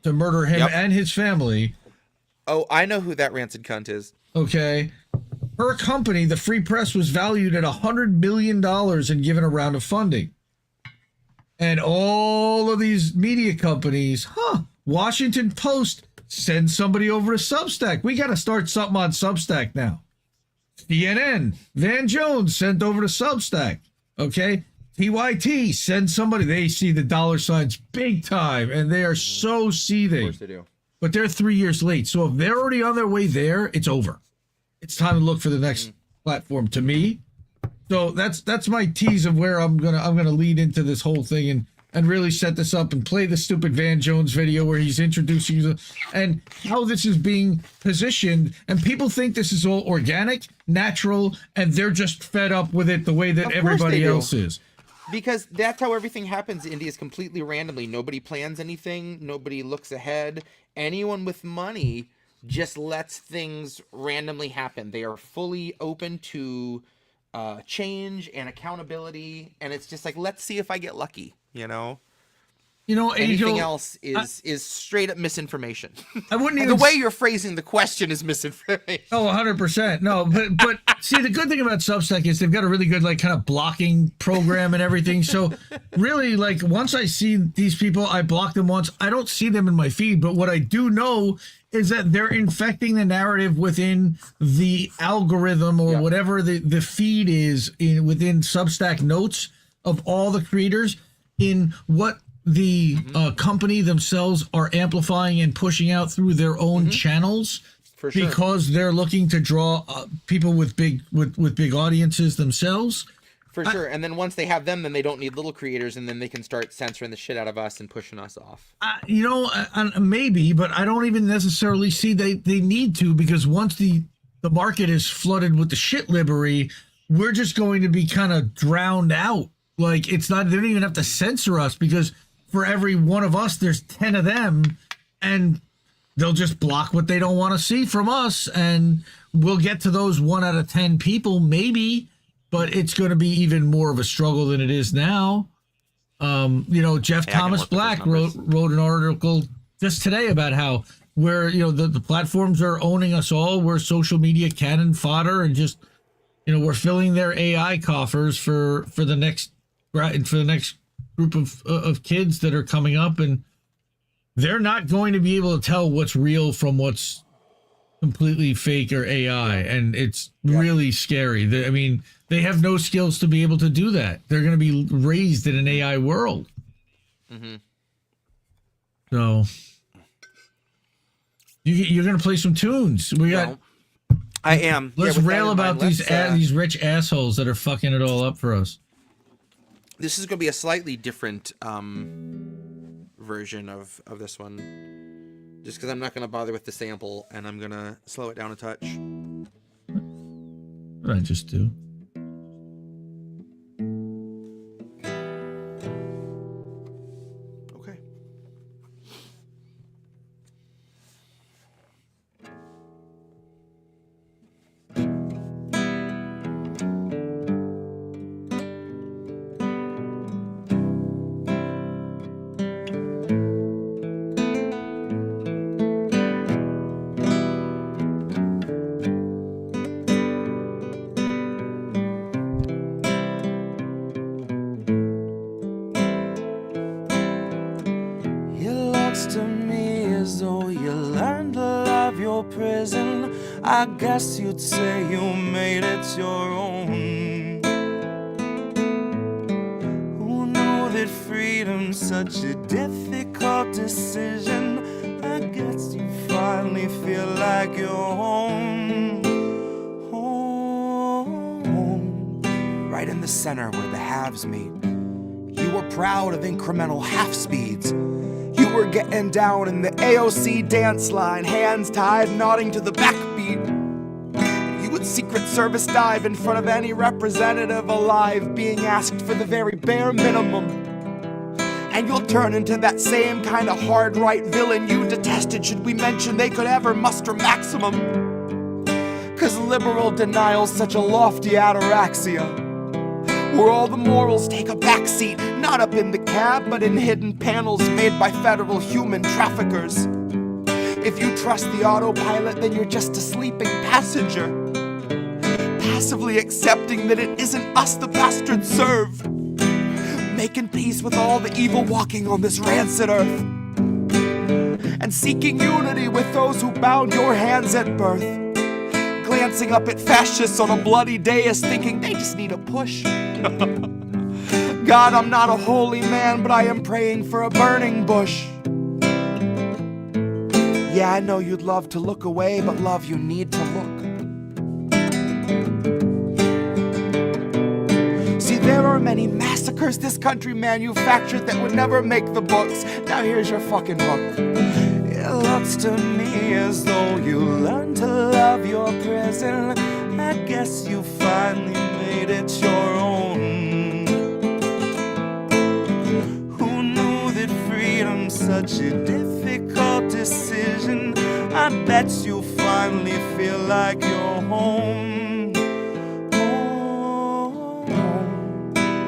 to murder him and his family. Oh, I know who that rancid cunt is. Okay. Her company, the Free Press, was valued at $100 million and given a round of funding. And all of these media companies, Washington Post, send somebody over to Substack. We got to start something on Substack now. CNN, Van Jones sent over to Substack. Okay. TYT, send somebody. They see the dollar signs big time, and they are so seething. Of course they do. But they're 3 years late. So if they're already on their way there, it's over. It's time to look for the next platform, to me. So that's my tease of where I'm gonna lead into this whole thing and really set this up and play the stupid Van Jones video where he's introducing you and how this is being positioned. And people think this is all organic, natural, and they're just fed up with it the way that everybody else is. Because that's how everything happens. India is completely randomly. Nobody plans anything. Nobody looks ahead. Anyone with money just lets things randomly happen. They are fully open to change and accountability, and it's just like, let's see if I get lucky. Anything else is straight up misinformation. I wouldn't even. The way you're phrasing the question is misinformation. Oh, 100%. No, but see, the good thing about Substack is they've got a really good kind of blocking program and everything. So really, once I see these people, I block them once. I don't see them in my feed, but what I do know is that they're infecting the narrative within the algorithm or whatever the feed is within Substack notes of all the creators in what the company themselves are amplifying and pushing out through their own channels. For sure. Because they're looking to draw people with big audiences themselves. For sure. And then once they have them, then they don't need little creators, and then they can start censoring the shit out of us and pushing us off. Maybe, but I don't even necessarily see they need to, because once the market is flooded with the shit library, we're just going to be kind of drowned out. It's not, they don't even have to censor us, because for every one of us, there's 10 of them, and they'll just block what they don't want to see from us, and we'll get to those 1 out of 10 people, maybe, but it's going to be even more of a struggle than it is now. Jeff Thomas Black wrote an article just today about how the platforms are owning us all. We're social media cannon fodder, and just, we're filling their AI coffers for the next group of kids that are coming up, and they're not going to be able to tell what's real from what's completely fake or AI, and it's really scary. They have no skills to be able to do that. They're going to be raised in an AI world. So you're going to play some tunes. I am. Let's rail about these rich assholes that are fucking it all up for us. This is going to be a slightly different version of this one, just because I'm not going to bother with the sample, and I'm going to slow it down a touch. What did I just do? Okay. I guess you'd say you made it your own. Who knew that freedom's such a difficult decision, I guess you finally feel like you're home. Home. Right in the center where the halves meet. You were proud of incremental half speeds. You were getting down in the AOC dance line, hands tied, nodding to the backbeat. You would Secret Service dive in front of any representative alive, being asked for the very bare minimum. And you'll turn into that same kind of hard right villain you detested should we mention they could ever muster maximum. 'Cause liberal denial's such a lofty ataraxia, where all the morals take a backseat, not up in the cab, but in hidden panels made by federal human traffickers. If you trust the autopilot, then you're just a sleeping passenger, passively accepting that it isn't us the bastards serve, making peace with all the evil walking on this rancid earth, and seeking unity with those who bound your hands at birth, glancing up at fascists on a bloody dais thinking they just need a push. God, I'm not a holy man, but I am praying for a burning bush. Yeah, I know you'd love to look away, but love, you need to look. See, there are many massacres this country manufactured that would never make the books. Now here's your fucking book. It looks to me as though you learned to love your prison. I guess you finally made it your own. Who knew that freedom's such a difficult decision? I bet you finally feel like you're home.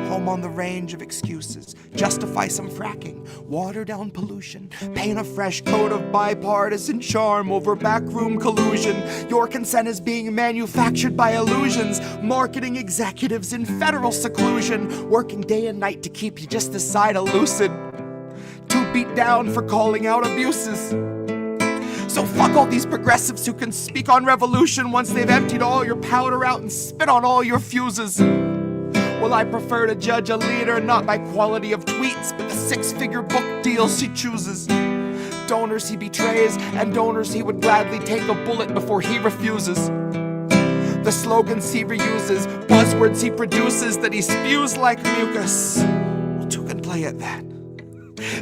Home on the range of excuses. Justify some fracking, water down pollution, paint a fresh coat of bipartisan charm over backroom collusion. Your consent is being manufactured by illusions, marketing executives in federal seclusion, working day and night to keep you just this side of lucid, too beat down for calling out abuses. So fuck all these progressives who can speak on revolution once they've emptied all your powder out and spit on all your fuses. Well, I prefer to judge a leader not by quality of tweets, but the six-figure book deals he chooses. Donors he betrays, and donors he would gladly take a bullet before he refuses. The slogans he reuses, buzzwords he produces that he spews like mucus. Well, two can play at that.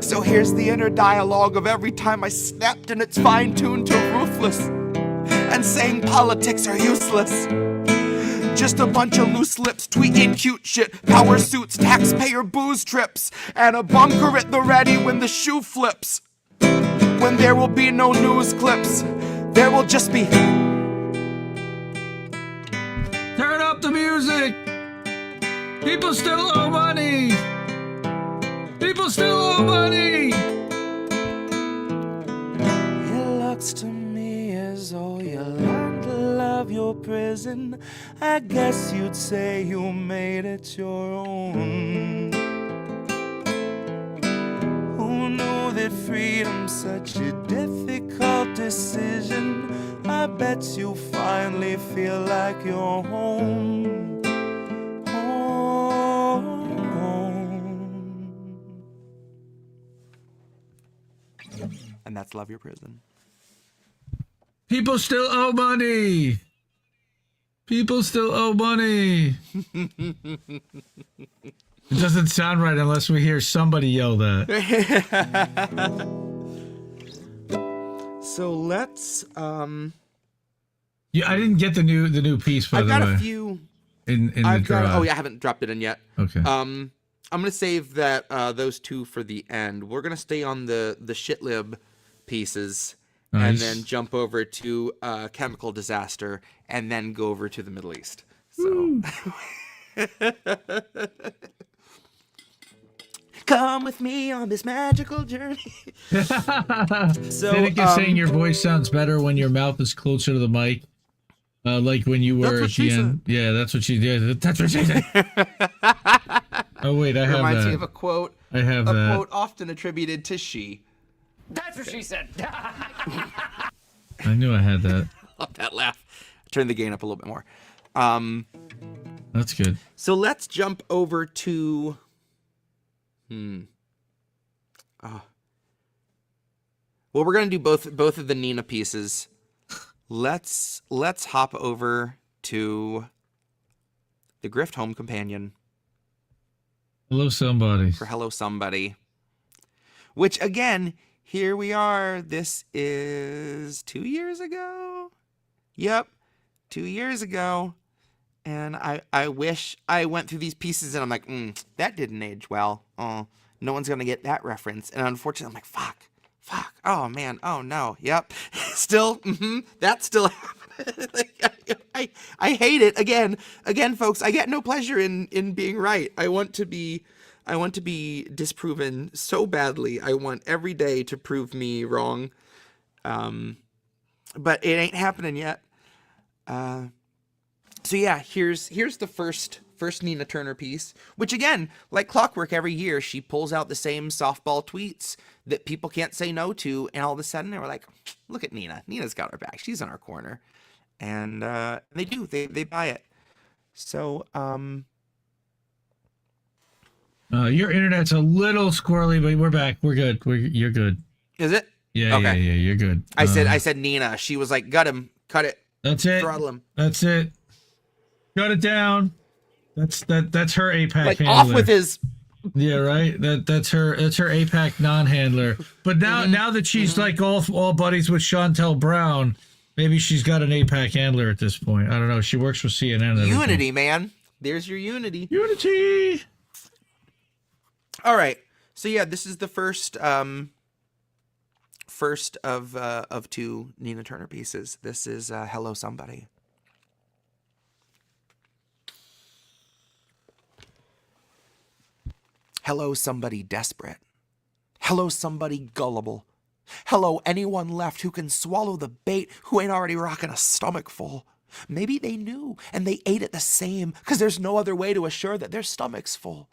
So here's the inner dialogue of every time I snapped, and it's fine-tuned to ruthless, and saying politics are useless. Just a bunch of loose lips tweeting cute shit, power suits, taxpayer booze trips, and a bunker at the ready when the shoe flips. When there will be no news clips, there will just be... Turn up the music! People still owe money! People still owe money! It looks to me as though you learned to love your prison. I guess you'd say you made it your own. Who knew that freedom's such a difficult decision? I bet you finally feel like you're home. Home. And that's Love Your Prison. People still owe money! People still owe money! It doesn't sound right unless we hear somebody yell that. So let's Yeah, I didn't get the new piece, by I've the got way. a few. In the drive. Oh yeah, I haven't dropped it in yet. Okay. I'm gonna save that those two for the end. We're gonna stay on the shitlib pieces, and Nice. then jump over to chemical disaster, and then go over to the Middle East. So come with me on this magical journey. So Danica is saying your voice sounds better when your mouth is closer to the mic. Like when you were at the end. Yeah, that's what she did. That's what she said. Oh wait, I have Reminds that. me of a quote. I have a that. quote often attributed to she. That's what she said. I knew I had that. Love that laugh. Turn the gain up a little bit more. That's good. So let's jump over to Oh. Well, we're gonna do both of the Nina pieces. Let's hop over to the Grift Home Companion. Hello, somebody. For Hello Somebody. Which, again, here we are. This is 2 years ago? Yep, 2 years ago. And I wish I went through these pieces and I'm like, that didn't age well. Oh, no one's going to get that reference. And unfortunately, I'm like, fuck. Oh, man. Oh, no. Yep. Still, that's still happening. Like, I hate it. Again, folks, I get no pleasure in being right. I want to be disproven so badly. I want every day to prove me wrong. But it ain't happening yet. So yeah, here's the first Nina Turner piece, which again, like clockwork, every year she pulls out the same softball tweets that people can't say no to, and all of a sudden they were like, look at Nina. Nina's got our back. She's in our corner. And they do. They buy it. So your internet's a little squirrely, but we're back. We're good. You're good. Is it? Yeah, okay. Yeah, you're good. I said Nina. She was like, gut him, cut it. That's it. Throttle him. That's it. Shut it down. That's her APAC like handler. Off with his. Yeah, right. That's her APAC non-handler. But now that she's like all buddies with Chantel Brown, maybe she's got an APAC handler at this point. I don't know. She works for CNN. And Unity, man. There's your unity. Unity. All right. So yeah, this is the first of two Nina Turner pieces. This is Hello Somebody. Hello somebody desperate. Hello somebody gullible. Hello anyone left who can swallow the bait who ain't already rocking a stomach full. Maybe they knew and they ate it the same because there's no other way to assure that their stomach's full.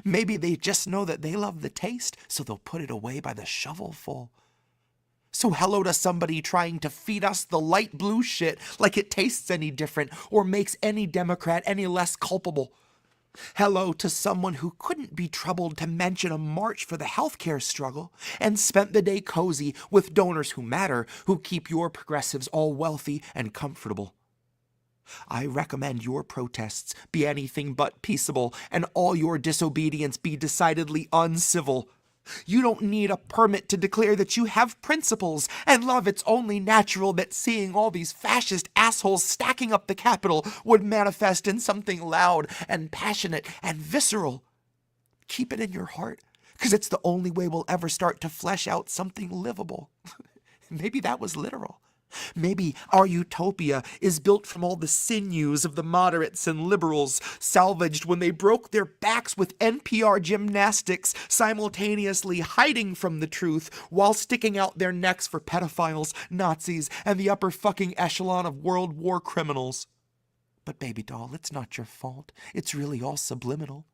Maybe they just know that they love the taste, so they'll put it away by the shovelful. So hello to somebody trying to feed us the light blue shit like it tastes any different or makes any Democrat any less culpable. Hello to someone who couldn't be troubled to mention a march for the healthcare struggle and spent the day cozy with donors who matter, who keep your progressives all wealthy and comfortable. I recommend your protests be anything but peaceable and all your disobedience be decidedly uncivil. You don't need a permit to declare that you have principles and love. It's only natural that seeing all these fascist assholes stacking up the Capitol would manifest in something loud and passionate and visceral. Keep it in your heart, because it's the only way we'll ever start to flesh out something livable. Maybe that was literal. Maybe our utopia is built from all the sinews of the moderates and liberals, salvaged when they broke their backs with NPR gymnastics, simultaneously hiding from the truth while sticking out their necks for pedophiles, Nazis, and the upper fucking echelon of World War criminals. But baby doll, it's not your fault. It's really all subliminal.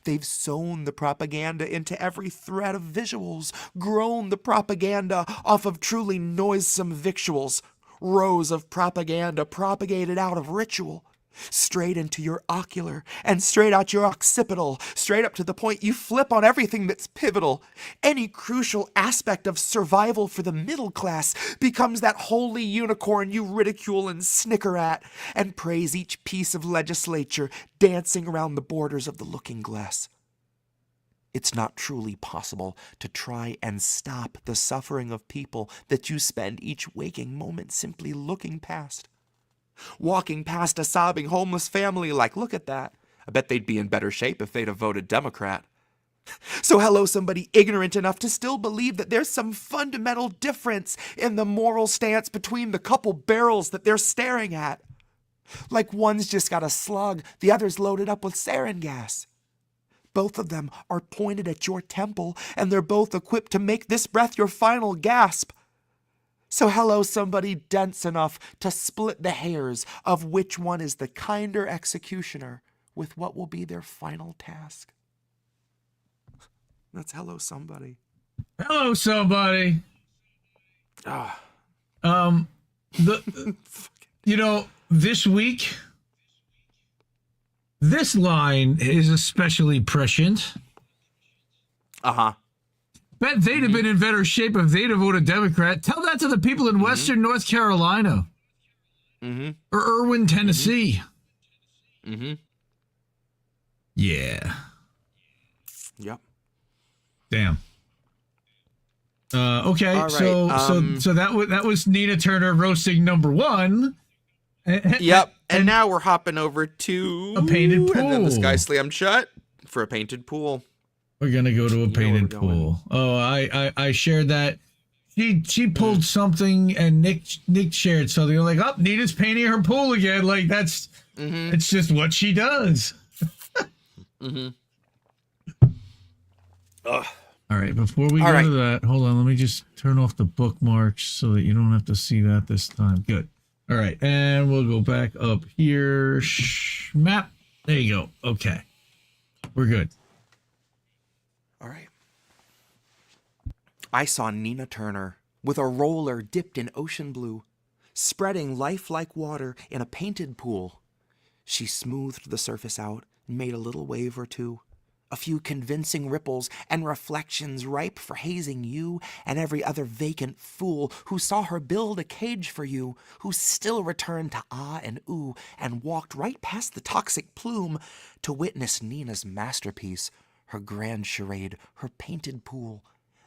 They've sown the propaganda into every thread of visuals, grown the propaganda off of truly noisome victuals, rows of propaganda propagated out of ritual, straight into your ocular and straight out your occipital, straight up to the point you flip on everything that's pivotal. Any crucial aspect of survival for the middle class becomes that holy unicorn you ridicule and snicker at, and praise each piece of legislature dancing around the borders of the looking glass. It's not truly possible to try and stop the suffering of people that you spend each waking moment simply looking past. Walking past a sobbing homeless family like, look at that. I bet they'd be in better shape if they'd have voted Democrat. So hello somebody ignorant enough to still believe that there's some fundamental difference in the moral stance between the couple barrels that they're staring at. Like one's just got a slug, the other's loaded up with sarin gas. Both of them are pointed at your temple, and they're both equipped to make this breath your final gasp. So hello somebody dense enough to split the hairs of which one is the kinder executioner with what will be their final task. That's hello somebody. Hello somebody. Ah. This week, this line is especially prescient Uh-huh. Bet they'd have been in better shape if they'd have voted Democrat. Tell that to the people in Western North Carolina. Or Irwin, Tennessee. Yeah. Yep. Damn. Okay, All right, so that was Nina Turner roasting number 1. Yep. And now we're hopping over to a painted pool. And then the sky slammed shut for a painted pool. We're gonna go to a painted pool. Oh, I shared that. She pulled something, and Nick shared something. Like, oh, Nina's painting her pool again. Like that's it's just what she does. Ugh. All right, before we go to that, hold on. Let me just turn off the bookmarks so that you don't have to see that this time. Good. All right, and we'll go back up here. Map. There you go. Okay. We're good. All right. I saw Nina Turner with a roller dipped in ocean blue, spreading life like water in a painted pool. She smoothed the surface out and made a little wave or two, a few convincing ripples and reflections ripe for hazing you and every other vacant fool who saw her build a cage for you, who still returned to ah and ooh and walked right past the toxic plume to witness Nina's masterpiece, her grand charade, her painted pool,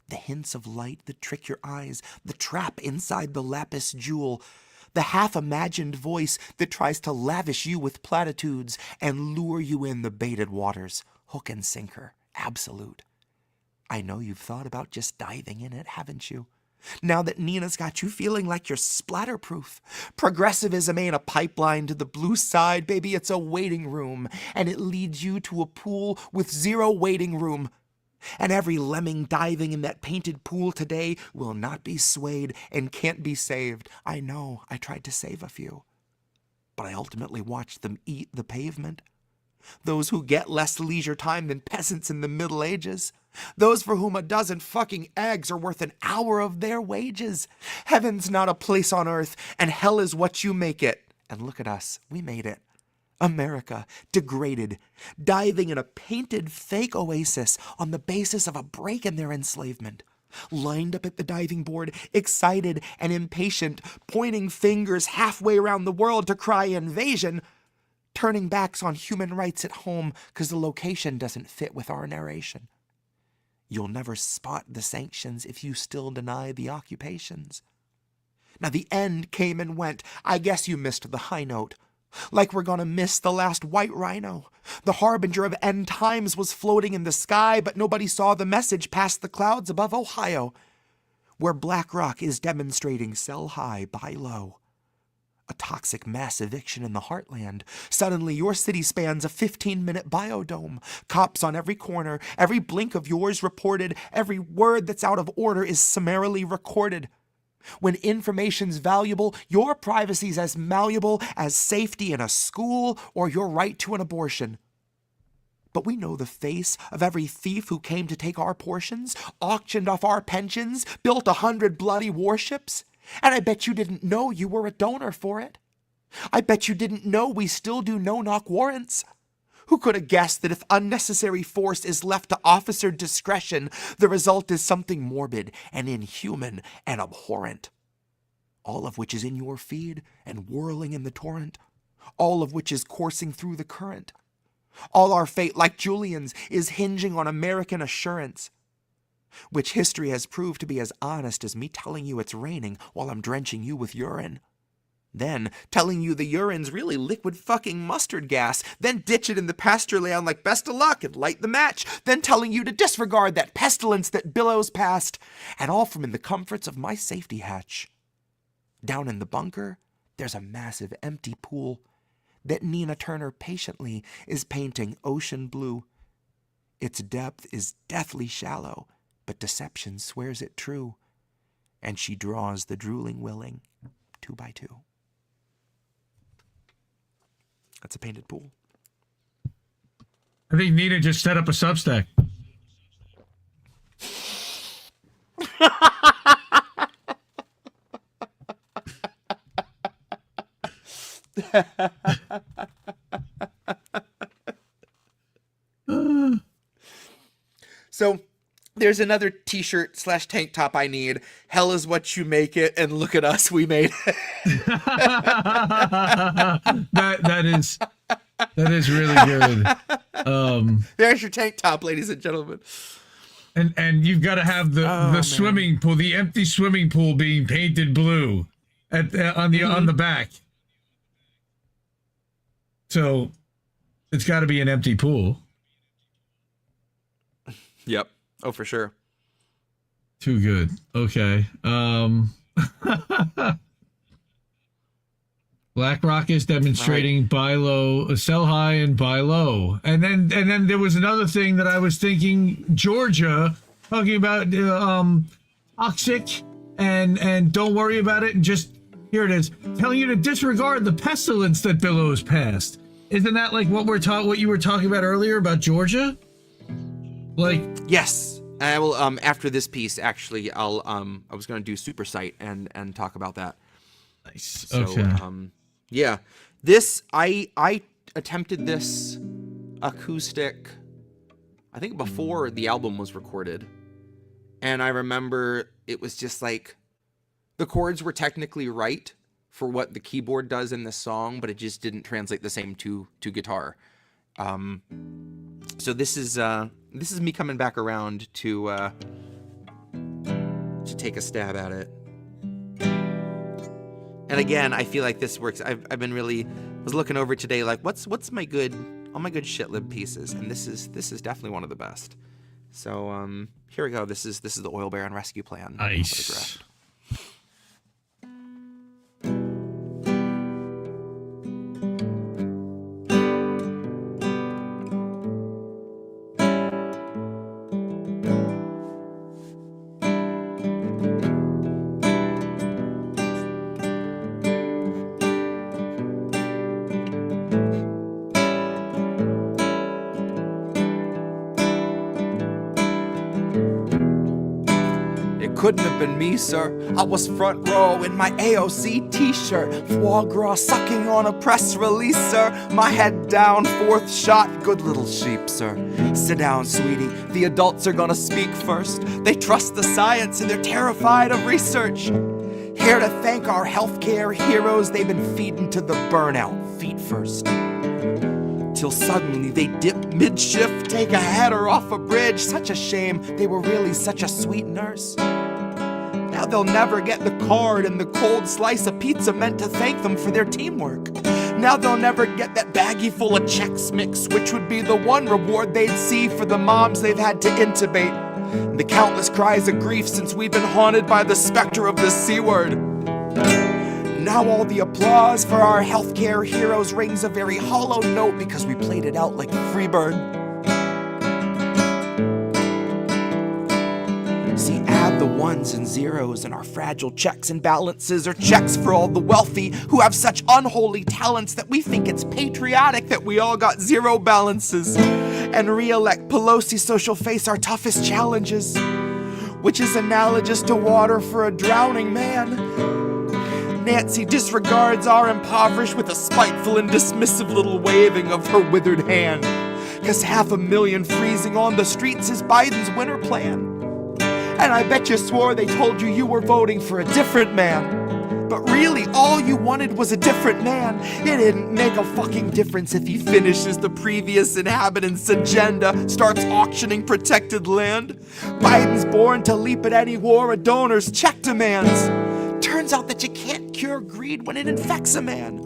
the hints of light that trick your eyes, the trap inside the lapis jewel, the half-imagined voice that tries to lavish you with platitudes and lure you in the baited waters, hook and sinker, absolute. I know you've thought about just diving in it, haven't you? Now that Nina's got you feeling like you're splatterproof. Progressivism ain't a pipeline to the blue side, baby, it's a waiting room, and it leads you to a pool with 0 waiting room. And every lemming diving in that painted pool today will not be swayed and can't be saved. I know, I tried to save a few, but I ultimately watched them eat the pavement. Those who get less leisure time than peasants in the Middle Ages. Those for whom a dozen fucking eggs are worth an hour of their wages. Heaven's not a place on earth, and hell is what you make it. And look at us, we made it. America, degraded, diving in a painted fake oasis on the basis of a break in their enslavement. Lined up at the diving board, excited and impatient, pointing fingers halfway around the world to cry invasion, turning backs on human rights at home because the location doesn't fit with our narration. You'll never spot the sanctions if you still deny the occupations. Now the end came and went. I guess you missed the high note. Like we're gonna miss the last white rhino. The harbinger of end times was floating in the sky, but nobody saw the message past the clouds above Ohio, where Black Rock is demonstrating sell high, buy low. A toxic mass eviction in the heartland. Suddenly your city spans a 15-minute biodome. Cops on every corner, every blink of yours reported, every word that's out of order is summarily recorded. When information's valuable, your privacy's as malleable as safety in a school or your right to an abortion. But we know the face of every thief who came to take our portions, auctioned off our pensions, built 100 bloody warships. And I bet you didn't know you were a donor for it. I bet you didn't know we still do no-knock warrants. Who could have guessed that if unnecessary force is left to officer discretion, the result is something morbid and inhuman and abhorrent? All of which is in your feed and whirling in the torrent. All of which is coursing through the current. All our fate, like Julian's, is hinging on American assurance, which history has proved to be as honest as me telling you it's raining while I'm drenching you with urine. Then telling you the urine's really liquid fucking mustard gas. Then ditch it in the pasture land like best of luck and light the match. Then telling you to disregard that pestilence that billows past. And all from in the comforts of my safety hatch. Down in the bunker, there's a massive empty pool that Nina Turner patiently is painting ocean blue. Its depth is deathly shallow, but deception swears it true. And she draws the drooling willing 2 by 2. That's a painted pool. I think Nina just set up a Substack. So there's another t-shirt / tank top I need. Hell is what you make it, and look at us, we made it. that is really good. There's your tank top, ladies and gentlemen. And you've got to have the swimming pool, the empty swimming pool being painted blue on the back. So it's got to be an empty pool. Yep. Oh, for sure. Too good. Okay. Black Rock is demonstrating buy low, sell high, and buy low. And then there was another thing that I was thinking. Georgia talking about toxic and don't worry about it, and just here it is, telling you to disregard the pestilence that billows past. Isn't that like what you were talking about earlier about Georgia? Like, yes, I will. After this piece, actually, I was going to do Supersite and talk about that. Nice. So, okay. Yeah, this I attempted this acoustic, I think before the album was recorded, and I remember it was just like the chords were technically right for what the keyboard does in this song, but it just didn't translate the same to guitar. So this is me coming back around to take a stab at it. And again, I feel like this works. I've been was looking over today, like what's all my good shitlib pieces, and this is definitely one of the best. So here we go. This is the Oil Baron Rescue Plan. Nice. Couldn't have been me, sir. I was front row in my AOC t-shirt, foie gras sucking on a press release, sir. My head down, fourth shot, good little sheep, sir. Sit down, sweetie, the adults are gonna speak first. They trust the science and they're terrified of research. Here to thank our healthcare heroes, they've been feeding to the burnout, feet first. Till suddenly they dip mid-shift, take a header off a bridge. Such a shame, they were really such a sweet nurse. Now they'll never get the card and the cold slice of pizza meant to thank them for their teamwork. Now they'll never get that baggie full of Chex Mix, which would be the one reward they'd see for the moms they've had to intubate. And the countless cries of grief since we've been haunted by the specter of the C-word. Now all the applause for our healthcare heroes rings a very hollow note because we played it out like Freebird. See, add the ones and zeros and our fragile checks and balances are checks for all the wealthy who have such unholy talents that we think it's patriotic that we all got zero balances. And re-elect Pelosi so she'll face our toughest challenges, which is analogous to water for a drowning man. Nancy disregards our impoverished with a spiteful and dismissive little waving of her withered hand. 'Cause 500,000 freezing on the streets is Biden's winter plan. And I bet you swore they told you you were voting for a different man. But really, all you wanted was a different man. It didn't make a fucking difference if he finishes the previous inhabitant's agenda, starts auctioning protected land. Biden's born to leap at any war a donor's check demands. Turns out that you can't cure greed when it infects a man.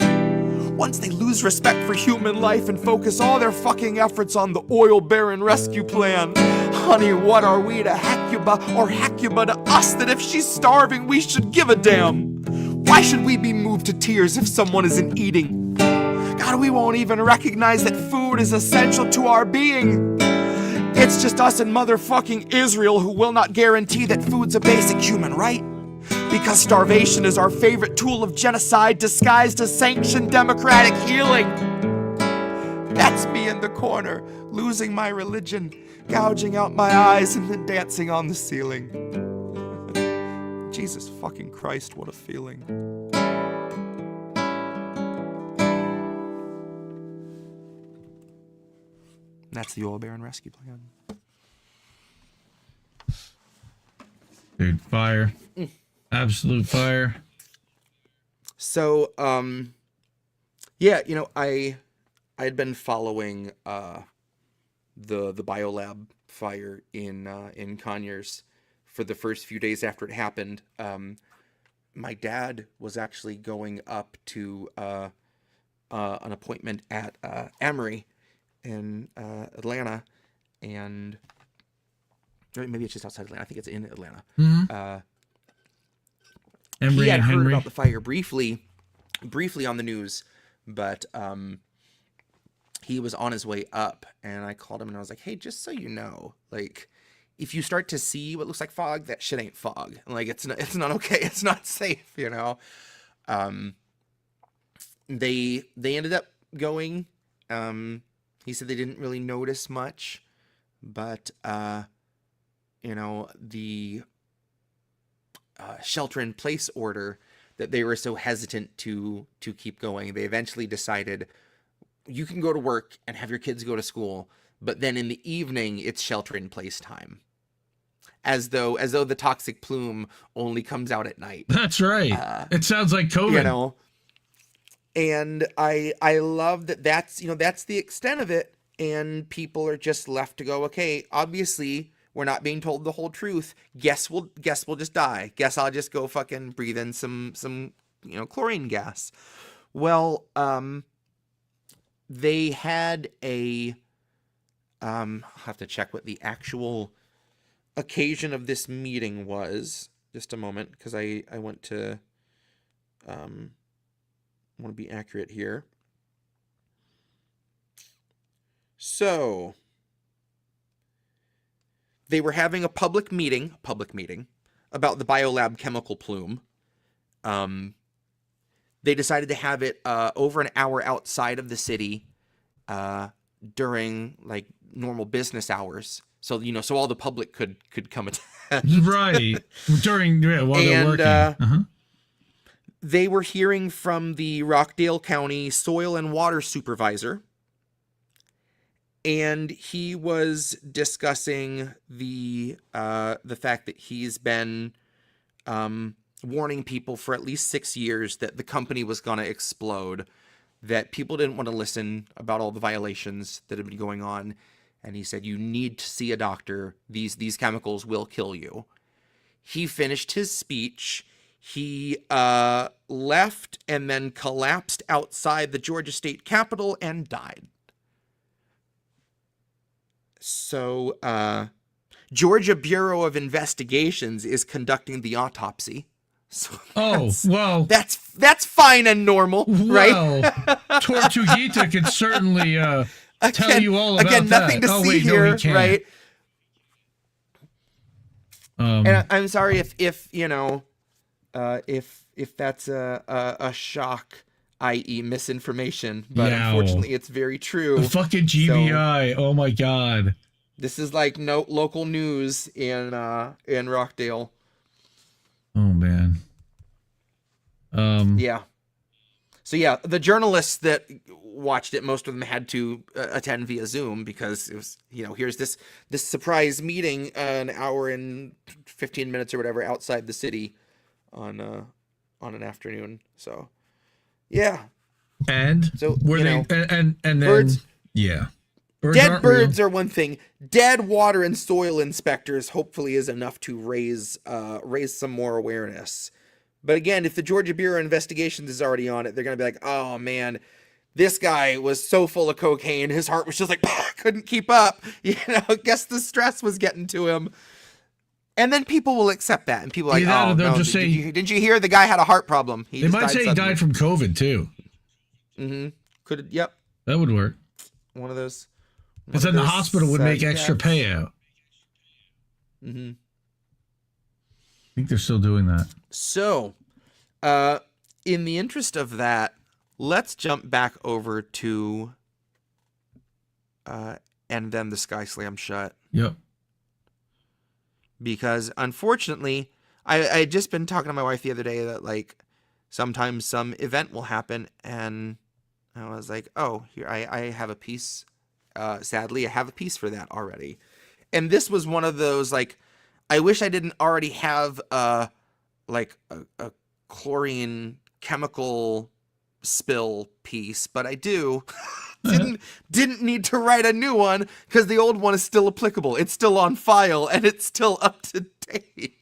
Once they lose respect for human life and focus all their fucking efforts on the Oil Baron Rescue Plan. Honey, what are we to Hecuba or Hecuba to us that if she's starving we should give a damn? Why should we be moved to tears if someone isn't eating? God, we won't even recognize that food is essential to our being. It's just us and motherfucking Israel who will not guarantee that food's a basic human right. Because starvation is our favorite tool of genocide disguised as sanctioned democratic healing. That's me in the corner, losing my religion, gouging out my eyes and then dancing on the ceiling. Jesus fucking Christ, what a feeling. That's the Oil Baron Rescue Plan. Dude, fire. Absolute fire. So, yeah, you know, I had been following the biolab fire in Conyers for the first few days after it happened. My dad was actually going up to an appointment at Emory in Atlanta, and or maybe it's just outside Atlanta. I think it's in Atlanta. Emory He had and heard Henry. about the fire briefly on the news, but he was on his way up, and I called him and I was like, "Hey, just so you know, like, if you start to see what looks like fog, that shit ain't fog. Like, it's not okay. It's not safe, you know." They ended up going. He said they didn't really notice much, but you know, the shelter-in-place order that they were so hesitant to keep going. They eventually decided you can go to work and have your kids go to school, but then in the evening it's shelter-in-place time. As though the toxic plume only comes out at night. That's right. It sounds like COVID. You know, and I love that's the extent of it, and people are just left to go, okay, obviously we're not being told the whole truth. Guess we'll just die. Guess I'll just go fucking breathe in some chlorine gas. Well, they had a I'll have to check what the actual occasion of this meeting was. Just a moment, because I want to be accurate here. So they were having a public meeting about the biolab chemical plume. They decided to have it over an hour outside of the city during like normal business hours. So, you know, so all the public could come attend. Right. While they're working. They were hearing from the Rockdale County Soil and Water Supervisor, and he was discussing the fact that he's been warning people for at least 6 years that the company was going to explode, that people didn't want to listen about all the violations that had been going on. And he said, you need to see a doctor. These chemicals will kill you. He finished his speech. He left and then collapsed outside the Georgia State Capitol and died. So, Georgia Bureau of Investigations is conducting the autopsy. So well, that's fine and normal, right? Well, Tortuguita could certainly tell you all about that. Nothing to see here, right? And I'm sorry if you know, if that's a shock, i.e. misinformation, but unfortunately it's very true. The fucking GBI. So, oh my God. This is like no local news in Rockdale. Oh man. Yeah. So yeah, the journalists that watched it, most of them had to attend via Zoom because it was, you know, here's this surprise meeting an hour and 15 minutes or whatever outside the city on an afternoon. So yeah. And so were they know, and then birds, yeah. Dead birds are one thing. Dead water and soil inspectors hopefully is enough to raise some more awareness. But again, if the Georgia Bureau of Investigations is already on it, they're going to be like, oh man, this guy was so full of cocaine. His heart was just like, couldn't keep up. You know, guess the stress was getting to him. And then people will accept that. And people are like, oh, no, just say, didn't you hear the guy had a heart problem? They might say he died from COVID too. Mm-hmm. Yep. That would work. One of those. Because then the hospital would make extra payout. Mm-hmm. I think they're still doing that. So, in the interest of that, let's jump back over to And Then the Sky Slammed Shut. Yep. Because unfortunately, I had just been talking to my wife the other day that like sometimes some event will happen, and I was like, oh, here I have a piece. Sadly, I have a piece for that already. And this was one of those like, I wish I didn't already have like a chlorine chemical spill piece, but I do. Didn't need to write a new one because the old one is still applicable. It's still on file and it's still up to date.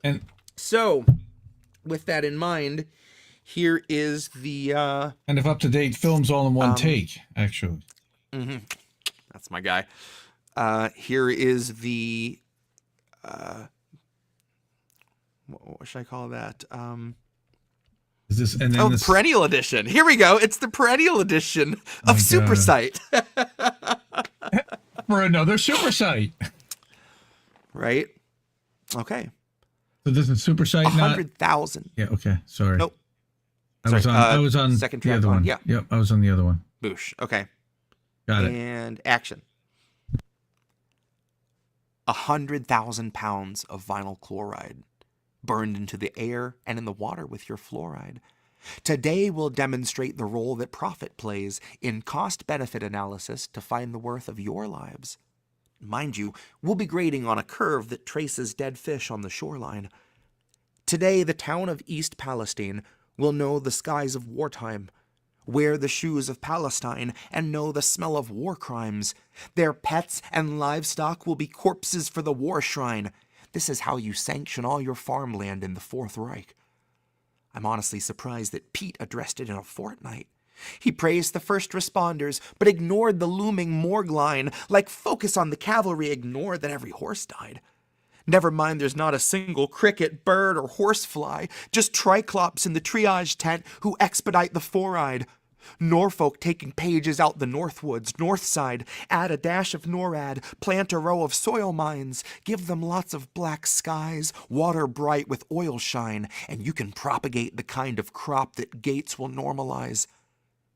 And so, with that in mind, here is the and if up to date films all in one take, actually. Mm-hmm. That's my guy. Here is the what should I call that? Is this and then this, perennial edition. Here we go. It's the perennial edition of Supersite. For another Supersite. Right? Okay. So this is Supersite, 100,000. Yeah, okay. Sorry. Nope. I was on second the track other one. Yeah. Yep, I was on the other one. Boosh. Okay. Got it. And action. 100,000 pounds of vinyl chloride burned into the air and in the water with your fluoride. Today we'll demonstrate the role that profit plays in cost-benefit analysis to find the worth of your lives. Mind you, we'll be grading on a curve that traces dead fish on the shoreline. Today the town of East Palestine will know the skies of wartime, wear the shoes of Palestine, and know the smell of war crimes. Their pets and livestock will be corpses for the war shrine. This is how you sanction all your farmland in the Fourth Reich. I'm honestly surprised that Pete addressed it in a fortnight. He praised the first responders, but ignored the looming morgue line, like focus on the cavalry, ignore that every horse died. Never mind there's not a single cricket, bird, or horsefly, just triclops in the triage tent who expedite the foride. Norfolk taking pages out the Northwoods, North Side, add a dash of NORAD, plant a row of soil mines, give them lots of black skies, water bright with oil shine, and you can propagate the kind of crop that Gates will normalize.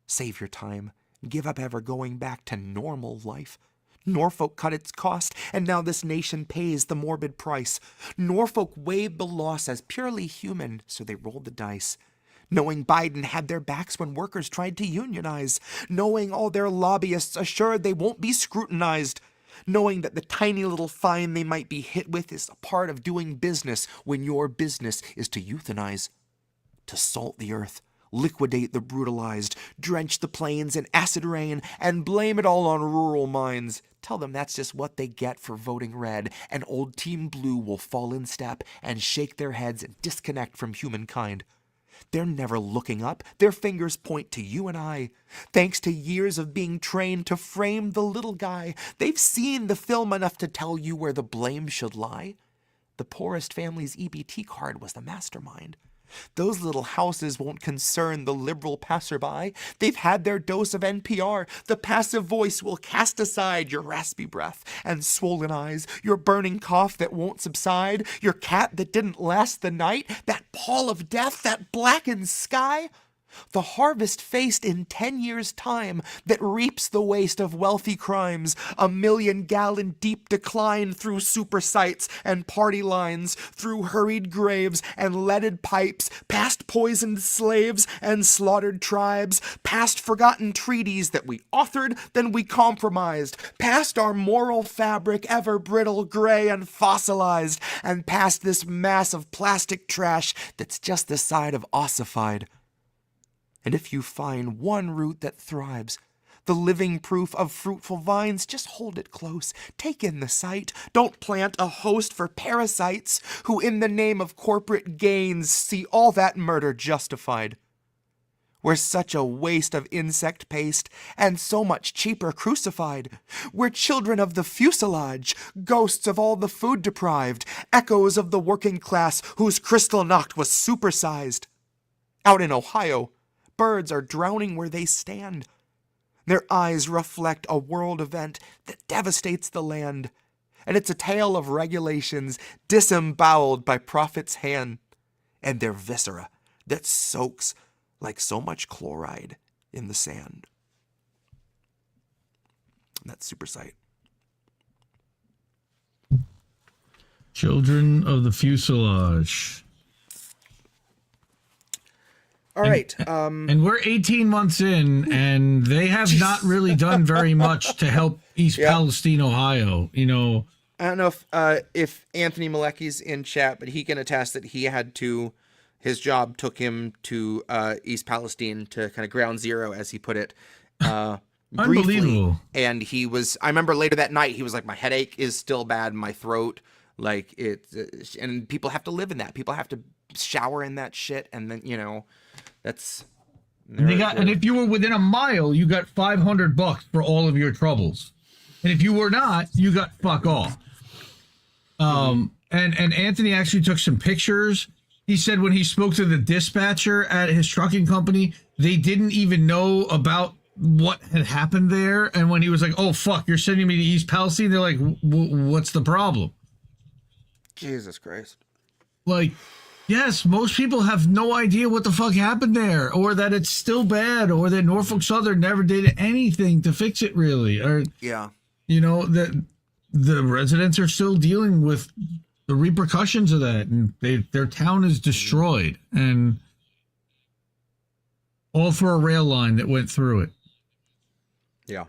Save your time, give up ever going back to normal life. Norfolk cut its cost, and now this nation pays the morbid price. Norfolk weighed the loss as purely human, so they rolled the dice. Knowing Biden had their backs when workers tried to unionize. Knowing all their lobbyists assured they won't be scrutinized. Knowing that the tiny little fine they might be hit with is a part of doing business when your business is to euthanize. To salt the earth, liquidate the brutalized, drench the plains in acid rain, and blame it all on rural minds. Tell them that's just what they get for voting red, and old Team Blue will fall in step and shake their heads and disconnect from humankind. They're never looking up. Their fingers point to you and I. Thanks to years of being trained to frame the little guy, they've seen the film enough to tell you where the blame should lie. The poorest family's EBT card was the mastermind. Those little houses won't concern the liberal passerby. They've had their dose of NPR. The passive voice will cast aside your raspy breath and swollen eyes, your burning cough that won't subside, your cat that didn't last the night, that pall of death, that blackened sky. The harvest faced in 10 years' time that reaps the waste of wealthy crimes, 1,000,000-gallon deep decline through supersites and party lines, through hurried graves and leaded pipes, past poisoned slaves and slaughtered tribes, past forgotten treaties that we authored, then we compromised, past our moral fabric ever brittle, gray, and fossilized, and past this mass of plastic trash that's just the side of ossified. And if you find one root that thrives, the living proof of fruitful vines, just hold it close. Take in the sight. Don't plant a host for parasites who in the name of corporate gains see all that murder justified. We're such a waste of insect paste and so much cheaper crucified. We're children of the fuselage, ghosts of all the food deprived, echoes of the working class whose Kristallnacht was supersized. Out in Ohio, birds are drowning where they stand. Their eyes reflect a world event that devastates the land, and it's a tale of regulations disemboweled by profit's hand, and their viscera that soaks like so much chloride in the sand. That's Supersite. Children of the Fuselage. All right. And we're 18 months in, and they have not really done very much to help East Palestine, Ohio. You know, I don't know if Anthony Malecki's in chat, but he can attest that his job took him to East Palestine to kind of ground zero, as he put it, briefly. Unbelievable. And I remember later that night, he was like, my headache is still bad, my throat, like and people have to live in that. People have to shower in that shit, and then, that's... And if you were within a mile, you got $500 for all of your troubles. And if you were not, you got fuck off. And Anthony actually took some pictures. He said when he spoke to the dispatcher at his trucking company, they didn't even know about what had happened there. And when he was like, oh, fuck, you're sending me to East Palestine, they're like, what's the problem? Jesus Christ. Like, yes, most people have no idea what the fuck happened there, or that it's still bad, or that Norfolk Southern never did anything to fix it, really. Or, yeah. That the residents are still dealing with the repercussions of that, and their town is destroyed, and all for a rail line that went through it. Yeah.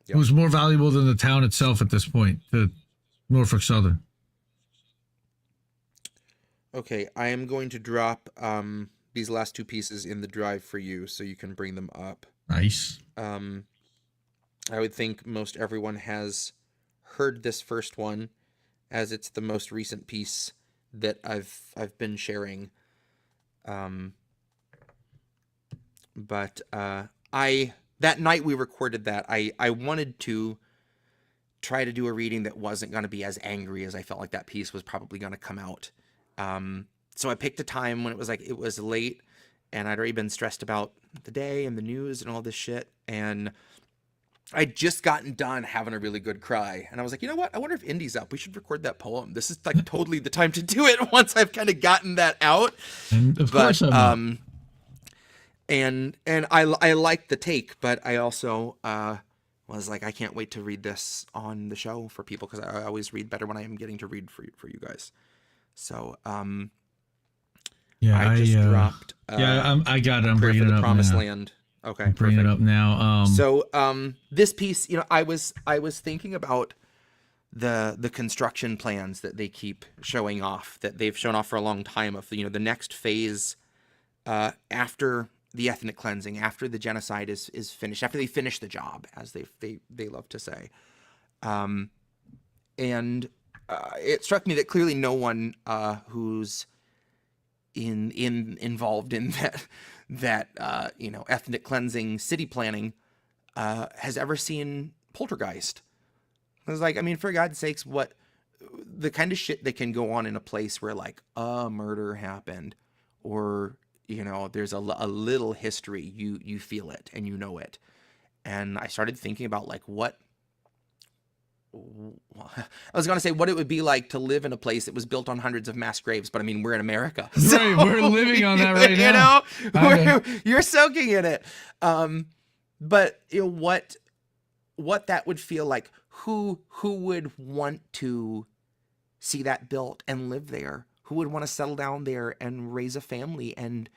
It was more valuable than the town itself at this point, to Norfolk Southern. Okay, I am going to drop these last two pieces in the drive for you so you can bring them up. Nice. I would think most everyone has heard this first one, as it's the most recent piece that I've been sharing. But that night we recorded that, I wanted to try to do a reading that wasn't going to be as angry as I felt like that piece was probably going to come out. So I picked a time when it was late, and I'd already been stressed about the day and the news and all this shit. And I'd just gotten done having a really good cry. And I was like, you know what? I wonder if Indy's up. We should record that poem. This is like totally the time to do it once I've kind of gotten that out. And of course I'm and I liked the take, but I also, was like, I can't wait to read this on the show for people, because I always read better when I am getting to read for you guys. So, yeah, I just dropped. I got it. I'm Prayer bringing for it the up Promised now. Land. Okay, I'm bringing it up now. So, this piece, I was thinking about the construction plans that they keep showing off, that they've shown off for a long time, of the next phase after the ethnic cleansing, after the genocide is finished, after they finish the job, as they love to say. And it struck me that clearly no one who's involved in that ethnic cleansing city planning has ever seen Poltergeist. I was like, I mean, for God's sakes, what the kind of shit that can go on in a place where like a murder happened, or there's a little history, you feel it and you know it. And I started thinking about like I was going to say what it would be like to live in a place that was built on hundreds of mass graves, but I mean, we're in America. Right, So, we're living on that right now. You're soaking in it. But what that would feel like, who would want to see that built and live there? Who would want to settle down there and raise a family, and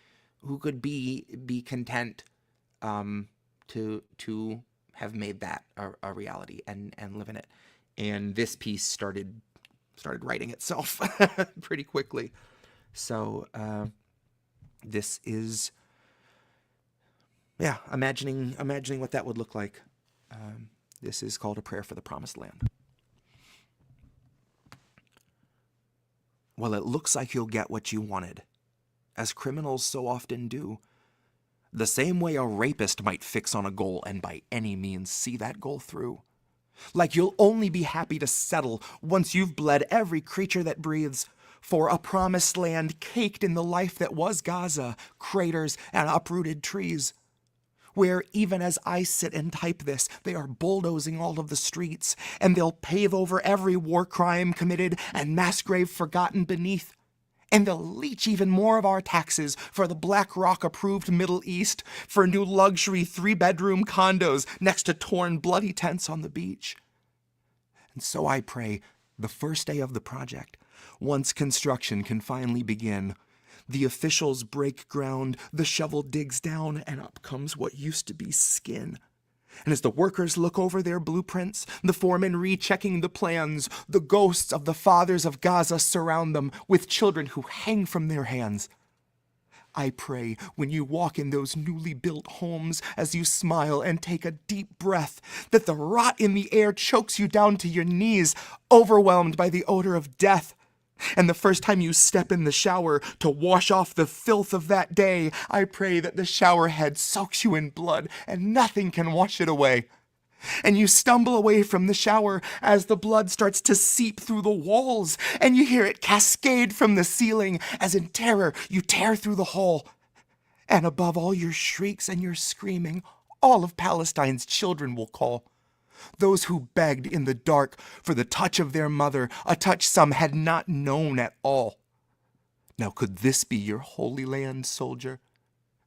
who could be content to have made that a reality and live in it. And this piece started writing itself pretty quickly. So this is imagining what that would look like. This is called A Prayer for the Promised Land. Well, it looks like you'll get what you wanted, as criminals so often do. The same way a rapist might fix on a goal and by any means see that goal through. Like you'll only be happy to settle once you've bled every creature that breathes for a promised land caked in the life that was Gaza, craters and uprooted trees. Where even as I sit and type this, they are bulldozing all of the streets, and they'll pave over every war crime committed and mass grave forgotten beneath. And they'll leech even more of our taxes for the BlackRock-approved Middle East, for new luxury 3-bedroom condos next to torn, bloody tents on the beach. And so I pray, the first day of the project, once construction can finally begin, the officials break ground, the shovel digs down, and up comes what used to be skin. And as the workers look over their blueprints, the foremen rechecking the plans, the ghosts of the fathers of Gaza surround them with children who hang from their hands. I pray when you walk in those newly built homes, as you smile and take a deep breath, that the rot in the air chokes you down to your knees, overwhelmed by the odor of death. And the first time you step in the shower to wash off the filth of that day, I pray that the shower head soaks you in blood and nothing can wash it away. And you stumble away from the shower as the blood starts to seep through the walls, and you hear it cascade from the ceiling as in terror you tear through the hole. And above all your shrieks and your screaming, all of Palestine's children will call. Those who begged in the dark for the touch of their mother, a touch some had not known at all. Now could this be your holy land, soldier?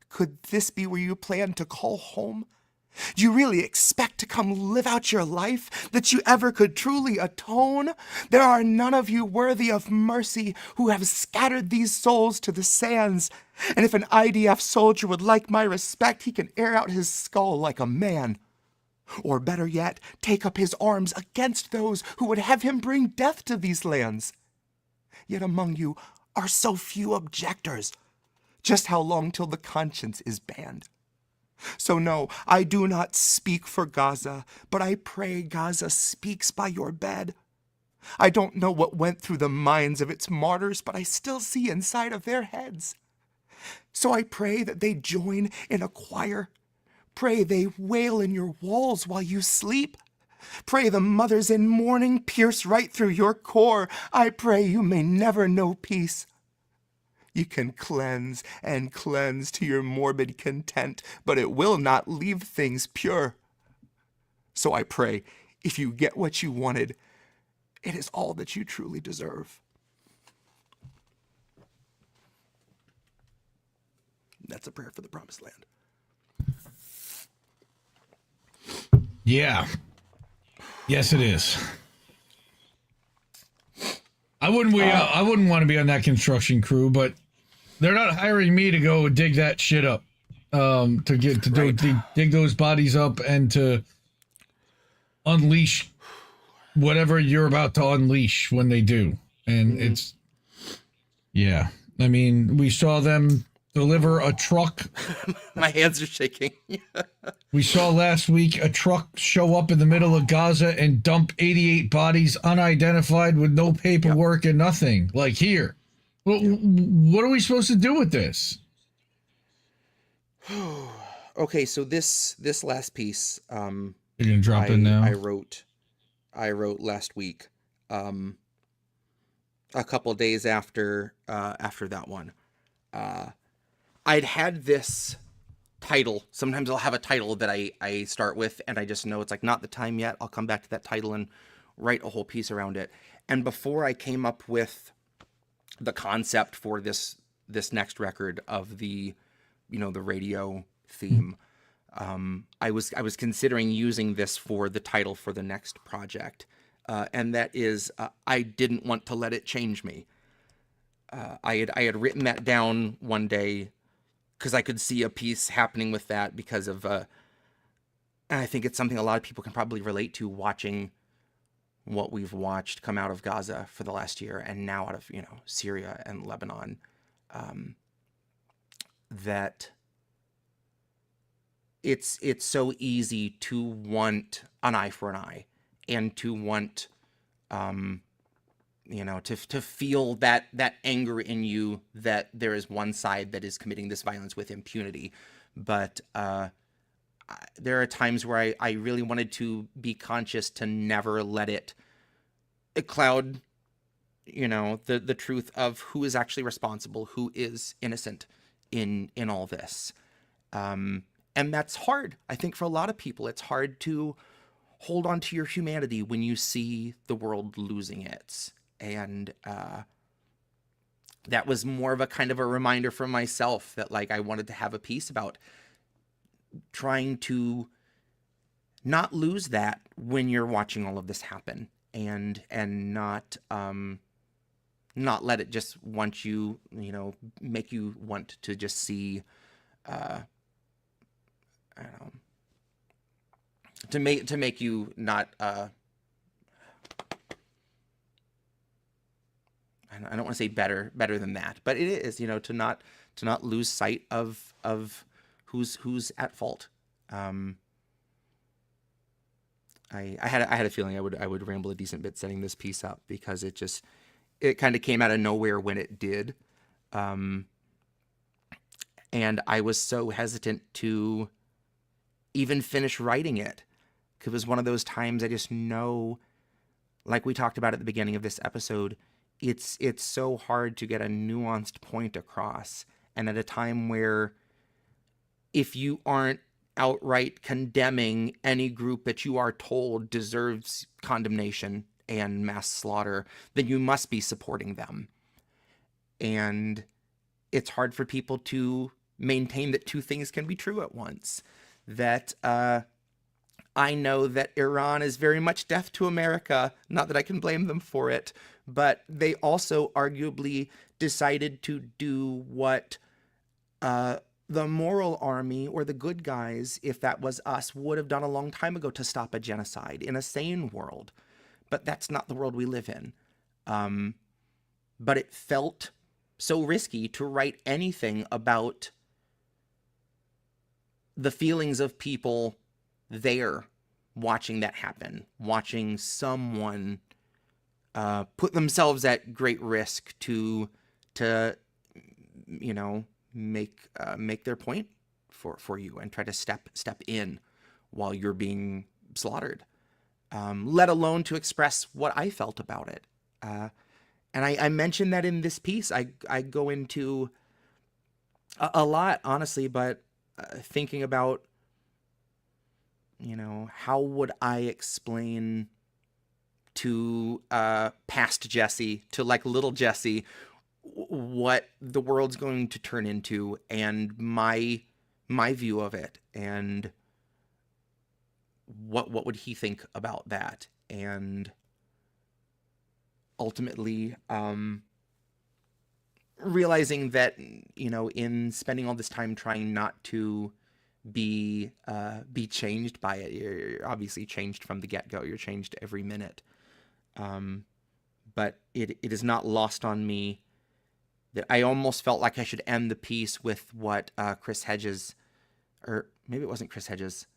Could this be where you plan to call home? Do you really expect to come live out your life, that you ever could truly atone? There are none of you worthy of mercy who have scattered these souls to the sands. And if an IDF soldier would like my respect, he can air out his skull like a man. Or better yet, take up his arms against those who would have him bring death to these lands. Yet among you are so few objectors. Just how long till the conscience is banned? So no, I do not speak for Gaza, but I pray Gaza speaks by your bed. I don't know what went through the minds of its martyrs, but I still see inside of their heads. So I pray that they join in a choir. Pray they wail in your walls while you sleep. Pray the mothers in mourning pierce right through your core. I pray you may never know peace. You can cleanse and cleanse to your morbid content, but it will not leave things pure. So I pray, if you get what you wanted, it is all that you truly deserve. That's a prayer for the promised land. Yeah. Yes, it is. I wouldn't want to be on that construction crew, but they're not hiring me to go dig that shit up, dig those bodies up and to unleash whatever you're about to unleash when they do. And it's, yeah. I mean, we saw them deliver a truck. My hands are shaking. We saw last week a truck show up in the middle of Gaza and dump 88 bodies unidentified with no paperwork and nothing. Like, here. What are we supposed to do with this? Okay, so this last piece, You're gonna drop in now. I wrote last week, a couple days after that one. I'd had this title. Sometimes I'll have a title that I start with, and I just know it's like not the time yet. I'll come back to that title and write a whole piece around it. And before I came up with the concept for this next record of the radio theme, I was considering using this for the title for the next project, and that is I didn't want to let it change me. I had written that down one day because I could see a piece happening with that because of, and I think it's something a lot of people can probably relate to, watching what we've watched come out of Gaza for the last year and now out of, Syria and Lebanon, that it's so easy to want an eye for an eye and to want, to feel that anger in you that there is one side that is committing this violence with impunity. But there are times where I really wanted to be conscious to never let it cloud, the truth of who is actually responsible, who is innocent in all this. And that's hard. I think for a lot of people, it's hard to hold on to your humanity when you see the world losing it. And that was more of a kind of a reminder for myself that, like, I wanted to have a piece about trying to not lose that when you're watching all of this happen, and not let it just want you, make you want to just see, to make you not I don't want to say better than that, but it is, you know, to not lose sight of who's at fault. I had a feeling I would ramble a decent bit setting this piece up, because it kind of came out of nowhere when it did. And I was so hesitant to even finish writing it, because it was one of those times I just know, like we talked about at the beginning of this episode, it's so hard to get a nuanced point across. And at a time where, if you aren't outright condemning any group that you are told deserves condemnation and mass slaughter, then you must be supporting them. And it's hard for people to maintain that two things can be true at once. That I know that Iran is very much deaf to America, not that I can blame them for it, but they also arguably decided to do what the moral army, or the good guys, if that was us, would have done a long time ago to stop a genocide in a sane world. But that's not the world we live in. But it felt so risky to write anything about the feelings of people there watching that happen, watching someone put themselves at great risk to you know, make their point for you, and try to step in while you're being slaughtered, let alone to express what I felt about it. And I mentioned that in this piece. I go into a lot, honestly, but thinking about, you know, how would I explain to past Jesse, to like little Jesse, what the world's going to turn into, and my view of it, and what would he think about that, and ultimately realizing that, you know, in spending all this time trying not to be changed by it, you're obviously changed from the get-go. You're changed every minute. But it is not lost on me that I almost felt like I should end the piece with what Chris Hedges, or maybe it wasn't Chris Hedges,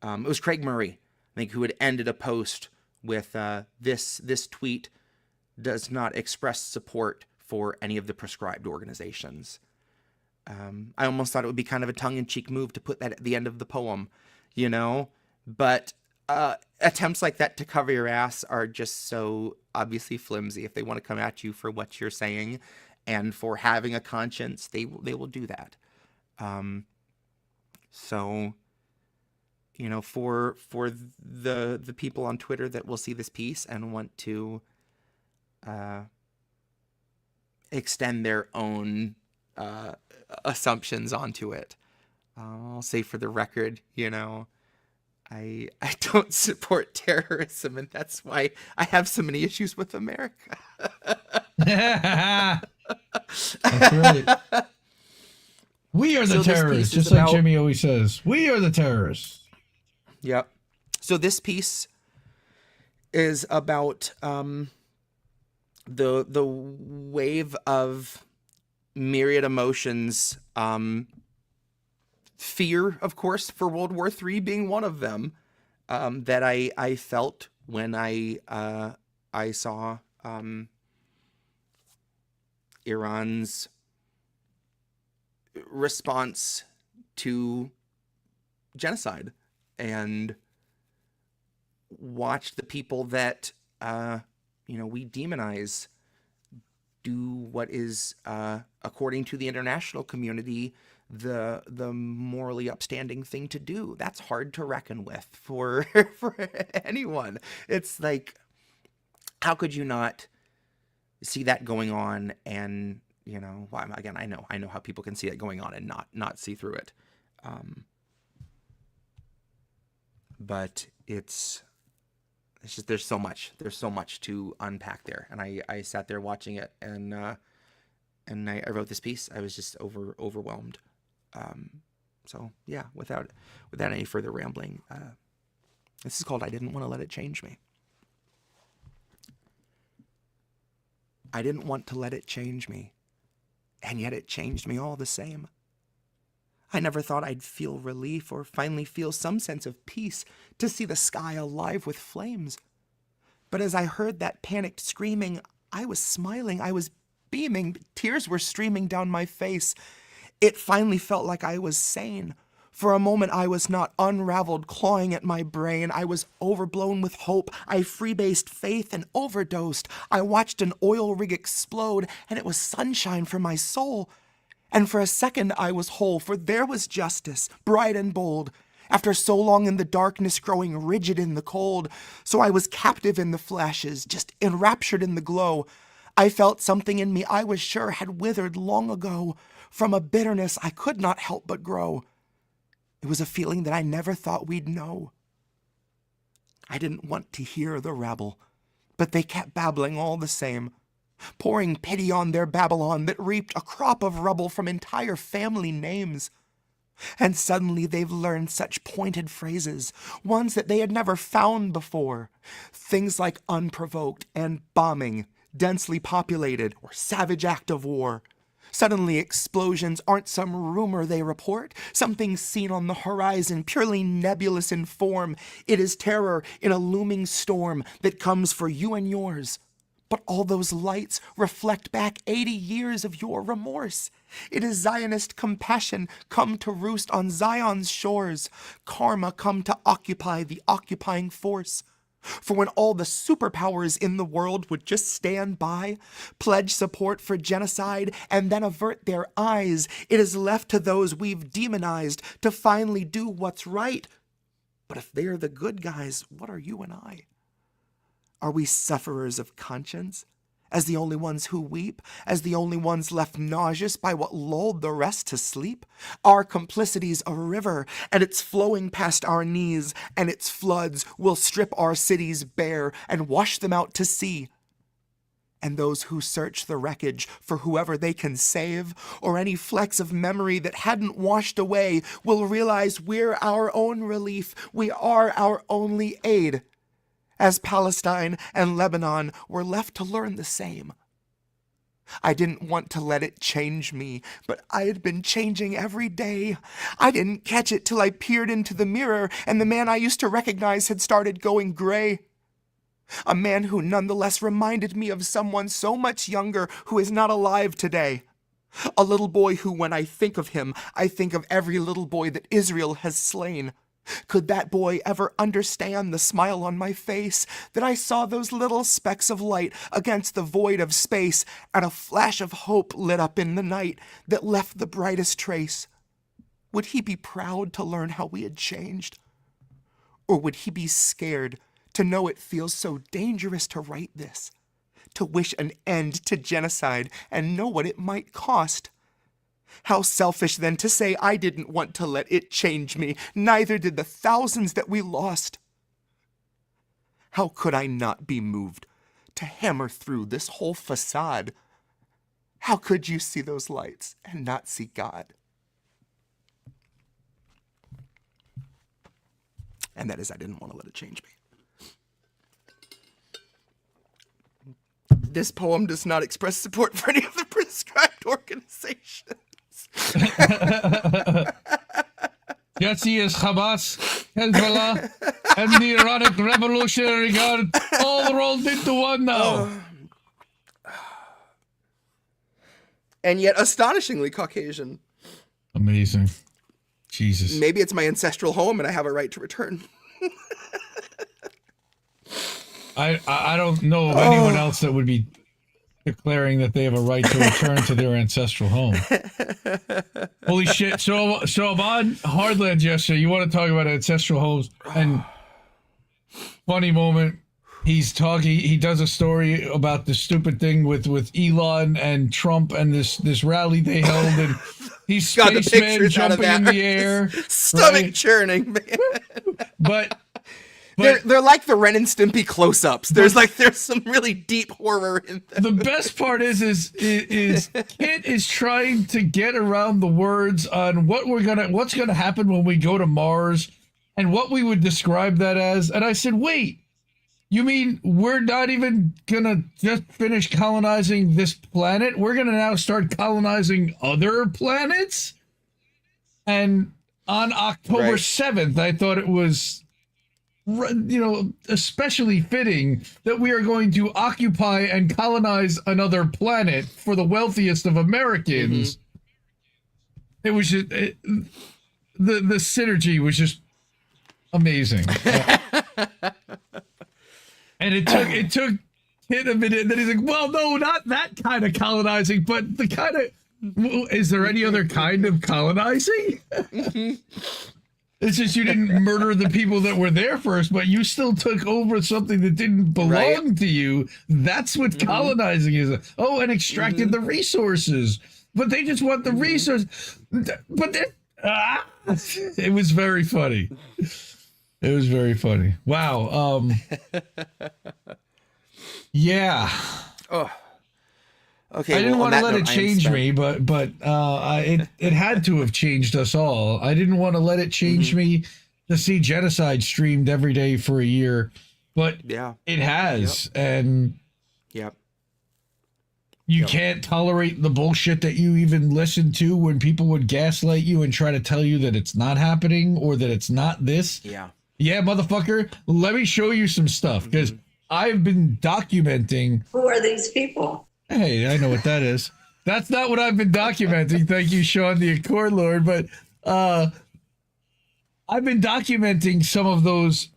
it was Craig Murray, I think, who had ended a post with this tweet does not express support for any of the proscribed organizations. I almost thought it would be kind of a tongue-in-cheek move to put that at the end of the poem, you know? But attempts like that to cover your ass are just so obviously flimsy. If they want to come at you for what you're saying and for having a conscience, they will do that. So, you know, for the people on Twitter that will see this piece and want to extend their own assumptions onto it, I'll say for the record, you know, I don't support terrorism, and that's why I have so many issues with America. That's right. We are the terrorists, just like Jimmy always says. We are the terrorists. Yep. So this piece is about the wave of myriad emotions, fear, of course, for World War III being one of them, that I felt when I saw Iran's response to genocide, and watched the people that you know, we demonize do what is, according to the international community, the morally upstanding thing to do. That's hard to reckon with for anyone. It's like, how could you not see that going on? And, you know, well, again, I know how people can see it going on and not see through it. But it's just, there's so much to unpack there. And I sat there watching it, and I wrote this piece. I was just overwhelmed. So yeah, without any further rambling, This is called I Didn't Want to Let It Change Me. I didn't want to let it change me, and yet it changed me all the same. I never thought I'd feel relief or finally feel some sense of peace to see the sky alive with flames. But as I heard that panicked screaming, I was smiling, I was beaming, tears were streaming down my face. It finally felt like I was sane. For a moment I was not unraveled, clawing at my brain. I was overblown with hope. I freebased faith and overdosed. I watched an oil rig explode, and it was sunshine for my soul. And for a second I was whole, for there was justice, bright and bold. After so long in the darkness, growing rigid in the cold. So I was captive in the flashes, just enraptured in the glow. I felt something in me I was sure had withered long ago. From a bitterness I could not help but grow. It was a feeling that I never thought we'd know. I didn't want to hear the rabble, but they kept babbling all the same, pouring pity on their Babylon that reaped a crop of rubble from entire family names. And suddenly they've learned such pointed phrases, ones that they had never found before. Things like unprovoked and bombing, densely populated, or savage act of war. Suddenly explosions aren't some rumor they report, something seen on the horizon, purely nebulous in form. It is terror in a looming storm that comes for you and yours. But all those lights reflect back 80 years of your remorse. It is Zionist compassion come to roost on Zion's shores, karma come to occupy the occupying force. For when all the superpowers in the world would just stand by, pledge support for genocide, and then avert their eyes, it is left to those we've demonized to finally do what's right. But if they're the good guys, what are you and I? Are we sufferers of conscience? As the only ones who weep? As the only ones left nauseous by what lulled the rest to sleep? Our complicity's a river, and it's flowing past our knees, and its floods will strip our cities bare and wash them out to sea. And those who search the wreckage for whoever they can save, or any flecks of memory that hadn't washed away, will realize we're our own relief, we are our only aid. As Palestine and Lebanon were left to learn the same. I didn't want to let it change me, but I had been changing every day. I didn't catch it till I peered into the mirror and the man I used to recognize had started going gray. A man who nonetheless reminded me of someone so much younger who is not alive today. A little boy who, when I think of him, I think of every little boy that Israel has slain. Could that boy ever understand the smile on my face, that I saw those little specks of light against the void of space, and a flash of hope lit up in the night that left the brightest trace? Would he be proud to learn how we had changed? Or would he be scared to know it feels so dangerous to write this, to wish an end to genocide and know what it might cost? How selfish, then, to say I didn't want to let it change me, neither did the thousands that we lost. How could I not be moved to hammer through this whole facade? How could you see those lights and not see God? And that is, I didn't want to let it change me. This poem does not express support for any of the prescribed organizations. Jesse is Hamas, Hezbollah, and the Iranic Revolutionary Guard all rolled into one now. And yet astonishingly Caucasian. Amazing. Jesus. Maybe it's my ancestral home and I have a right to return. I don't know of anyone else that would be declaring that they have a right to return to their ancestral home. Holy shit. So I'm on Hardlands yesterday. You want to talk about ancestral homes? And funny moment, he does a story about the stupid thing with Elon and Trump and this rally they held, and he's spaceman jumping in the air. Stomach churning, man. But they're like the Ren and Stimpy close-ups. There's some really deep horror in them. The best part is Kit is trying to get around the words on what's gonna happen when we go to Mars, and what we would describe that as. And I said, wait, you mean we're not even gonna just finish colonizing this planet? We're gonna now start colonizing other planets? And on October 7th, I thought it was, especially fitting that we are going to occupy and colonize another planet for the wealthiest of Americans. It was just, the synergy was just amazing. And it took him a minute, and then he's like, well, no, not that kind of colonizing, but the kind of, is there any other kind of colonizing? It's just you didn't murder the people that were there first, but you still took over something that didn't belong to you. That's what colonizing is. Oh, and extracted the resources. But they just want the resource. But it was very funny. It was very funny. Wow. Yeah. Oh. Okay. I didn't want to let it change me, but it had to have changed us all. I didn't want to let it change me to see genocide streamed every day for a year, but it has, and you can't tolerate the bullshit that you even listen to when people would gaslight you and try to tell you that it's not happening or that it's not this. Yeah, motherfucker. Let me show you some stuff, because I've been documenting. Who are these people? Hey, I know what that is. That's not what I've been documenting. Thank you, Sean, the Accord Lord. But I've been documenting some of those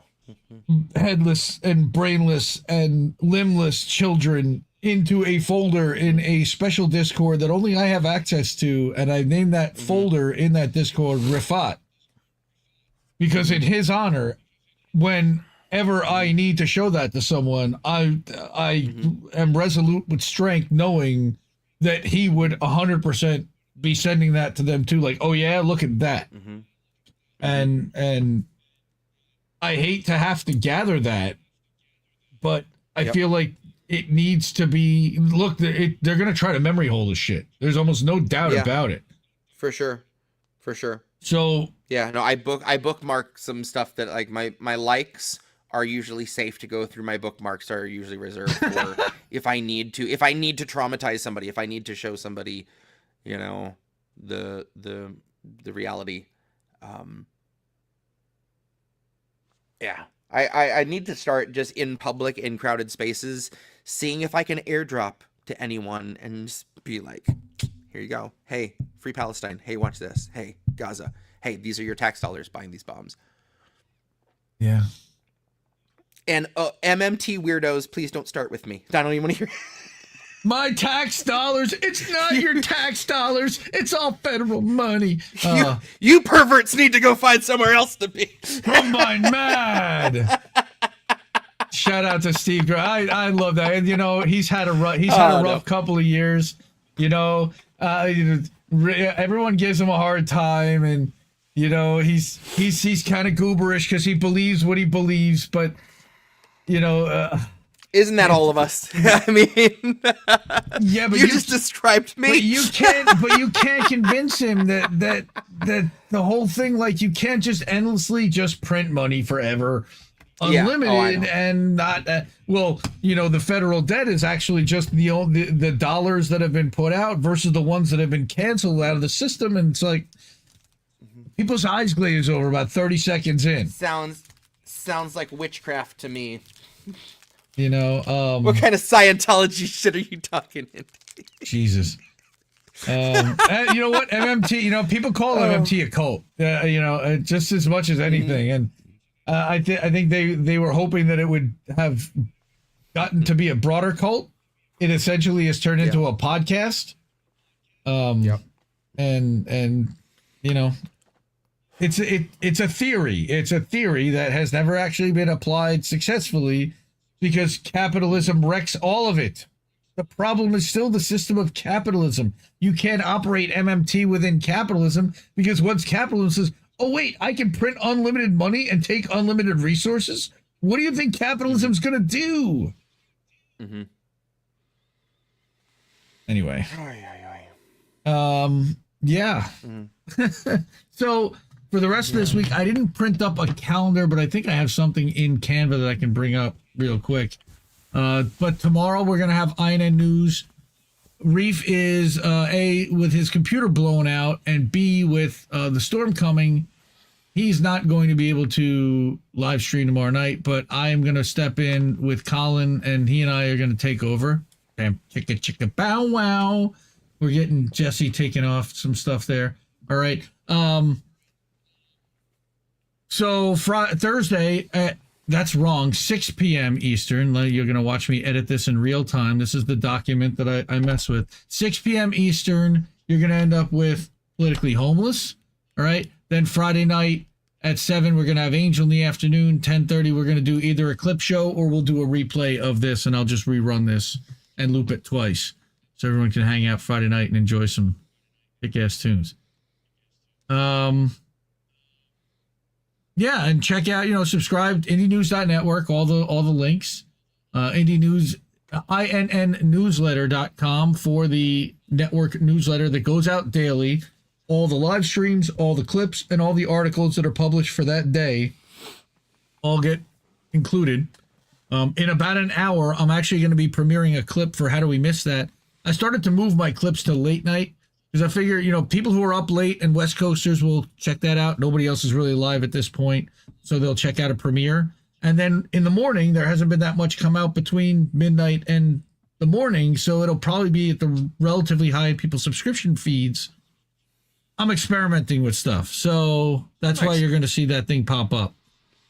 headless and brainless and limbless children into a folder in a special Discord that only I have access to. And I named that folder in that Discord Rifat. Because in his honor, whenever I need to show that to someone, I am resolute with strength, knowing that he would 100% be sending that to them too. Like, oh yeah, look at that. And I hate to have to gather that, but I feel like it needs to be. Look, they're going to try to memory hole this shit. There's almost no doubt about it. For sure. So yeah, no, I bookmark some stuff that, like, my likes are usually safe to go through. My bookmarks are usually reserved for if I need to traumatize somebody, if I need to show somebody, the reality. I need to start just in public, in crowded spaces, seeing if I can airdrop to anyone and just be like, here you go. Hey, free Palestine. Hey, watch this. Hey, Gaza. Hey, these are your tax dollars buying these bombs. Yeah. And MMT weirdos, please don't start with me. I don't even want to hear. My tax dollars. It's not your tax dollars. It's all federal money. You perverts need to go find somewhere else to be. Combine mad. Shout out to Steve. I love that. And he's had a rough couple of years. Everyone gives him a hard time, and he's kind of gooberish because he believes what he believes, but isn't that all of us? I mean, yeah, but you just described me. But you can't convince him that the whole thing, like, you can't just endlessly just print money forever, unlimited, and not. The federal debt is actually just the dollars that have been put out versus the ones that have been canceled out of the system, and it's like people's eyes glaze over about 30 seconds in. Sounds like witchcraft to me. What kind of Scientology shit are you talking in? Jesus. And you know what? MMT, people call MMT a cult, just as much as anything. And I think they were hoping that it would have gotten to be a broader cult. It essentially has turned into a podcast. And it's a theory. It's a theory that has never actually been applied successfully, because capitalism wrecks all of it. The problem is still the system of capitalism. You can't operate MMT within capitalism, because once capitalism says, oh wait, I can print unlimited money and take unlimited resources, what do you think capitalism's gonna do? Anyway. Yeah. So for the rest of this week, I didn't print up a calendar, but I think I have something in Canva that I can bring up real quick. But tomorrow we're going to have INN News. Reef is A, with his computer blown out, and B, with the storm coming, he's not going to be able to live stream tomorrow night, but I am going to step in with Colin, and he and I are going to take over. Bam, chicka, chicka, bow, wow. We're getting Jesse taking off some stuff there. All right. So Thursday, that's wrong, 6 p.m. Eastern. You're going to watch me edit this in real time. This is the document that I mess with. 6 p.m. Eastern, you're going to end up with Politically Homeless. All right. Then Friday night at 7, we're going to have Angel in the afternoon. 10:30, we're going to do either a clip show or we'll do a replay of this, and I'll just rerun this and loop it twice so everyone can hang out Friday night and enjoy some kick-ass tunes. Yeah, and check out, subscribe to indienews.network, all the links. Indie News, INNnewsletter.com for the network newsletter that goes out daily. All the live streams, all the clips, and all the articles that are published for that day all get included. In about an hour, I'm actually going to be premiering a clip for How Do We Miss That? I started to move my clips to late night because I figure, people who are up late and West Coasters will check that out. Nobody else is really live at this point, so they'll check out a premiere. And then in the morning, there hasn't been that much come out between midnight and the morning, so it'll probably be at the relatively high people subscription feeds. I'm experimenting with stuff, so that's why you're going to see that thing pop up.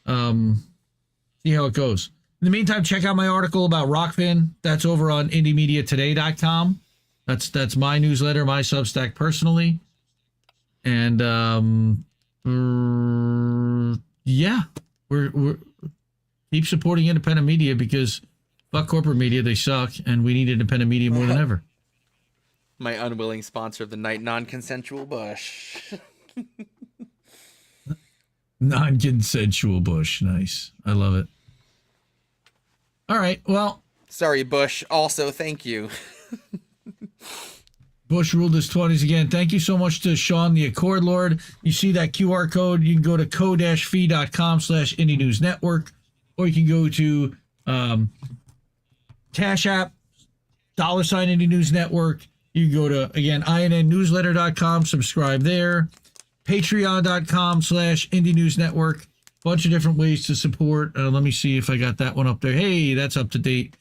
See how it goes. In the meantime, check out my article about Rockfin. That's over on indiemediatoday.com. That's my newsletter, my Substack personally. And yeah, we're keep supporting independent media because fuck corporate media, they suck, and we need independent media more than ever. My unwilling sponsor of the night, non-consensual Bush. Non-consensual Bush, nice. I love it. All right, well. Sorry, Bush. Also, thank you. Bush ruled his 20s again. Thank you so much to Sean, the Accord Lord. You see that QR code. You can go to co-fi.com/Indie News Network, or you can go to Cash App, $ Indie News Network. You can go to, again, INNnewsletter.com, subscribe there. Patreon.com/Indie News Network. Bunch of different ways to support. Let me see if I got that one up there. Hey, that's up to date.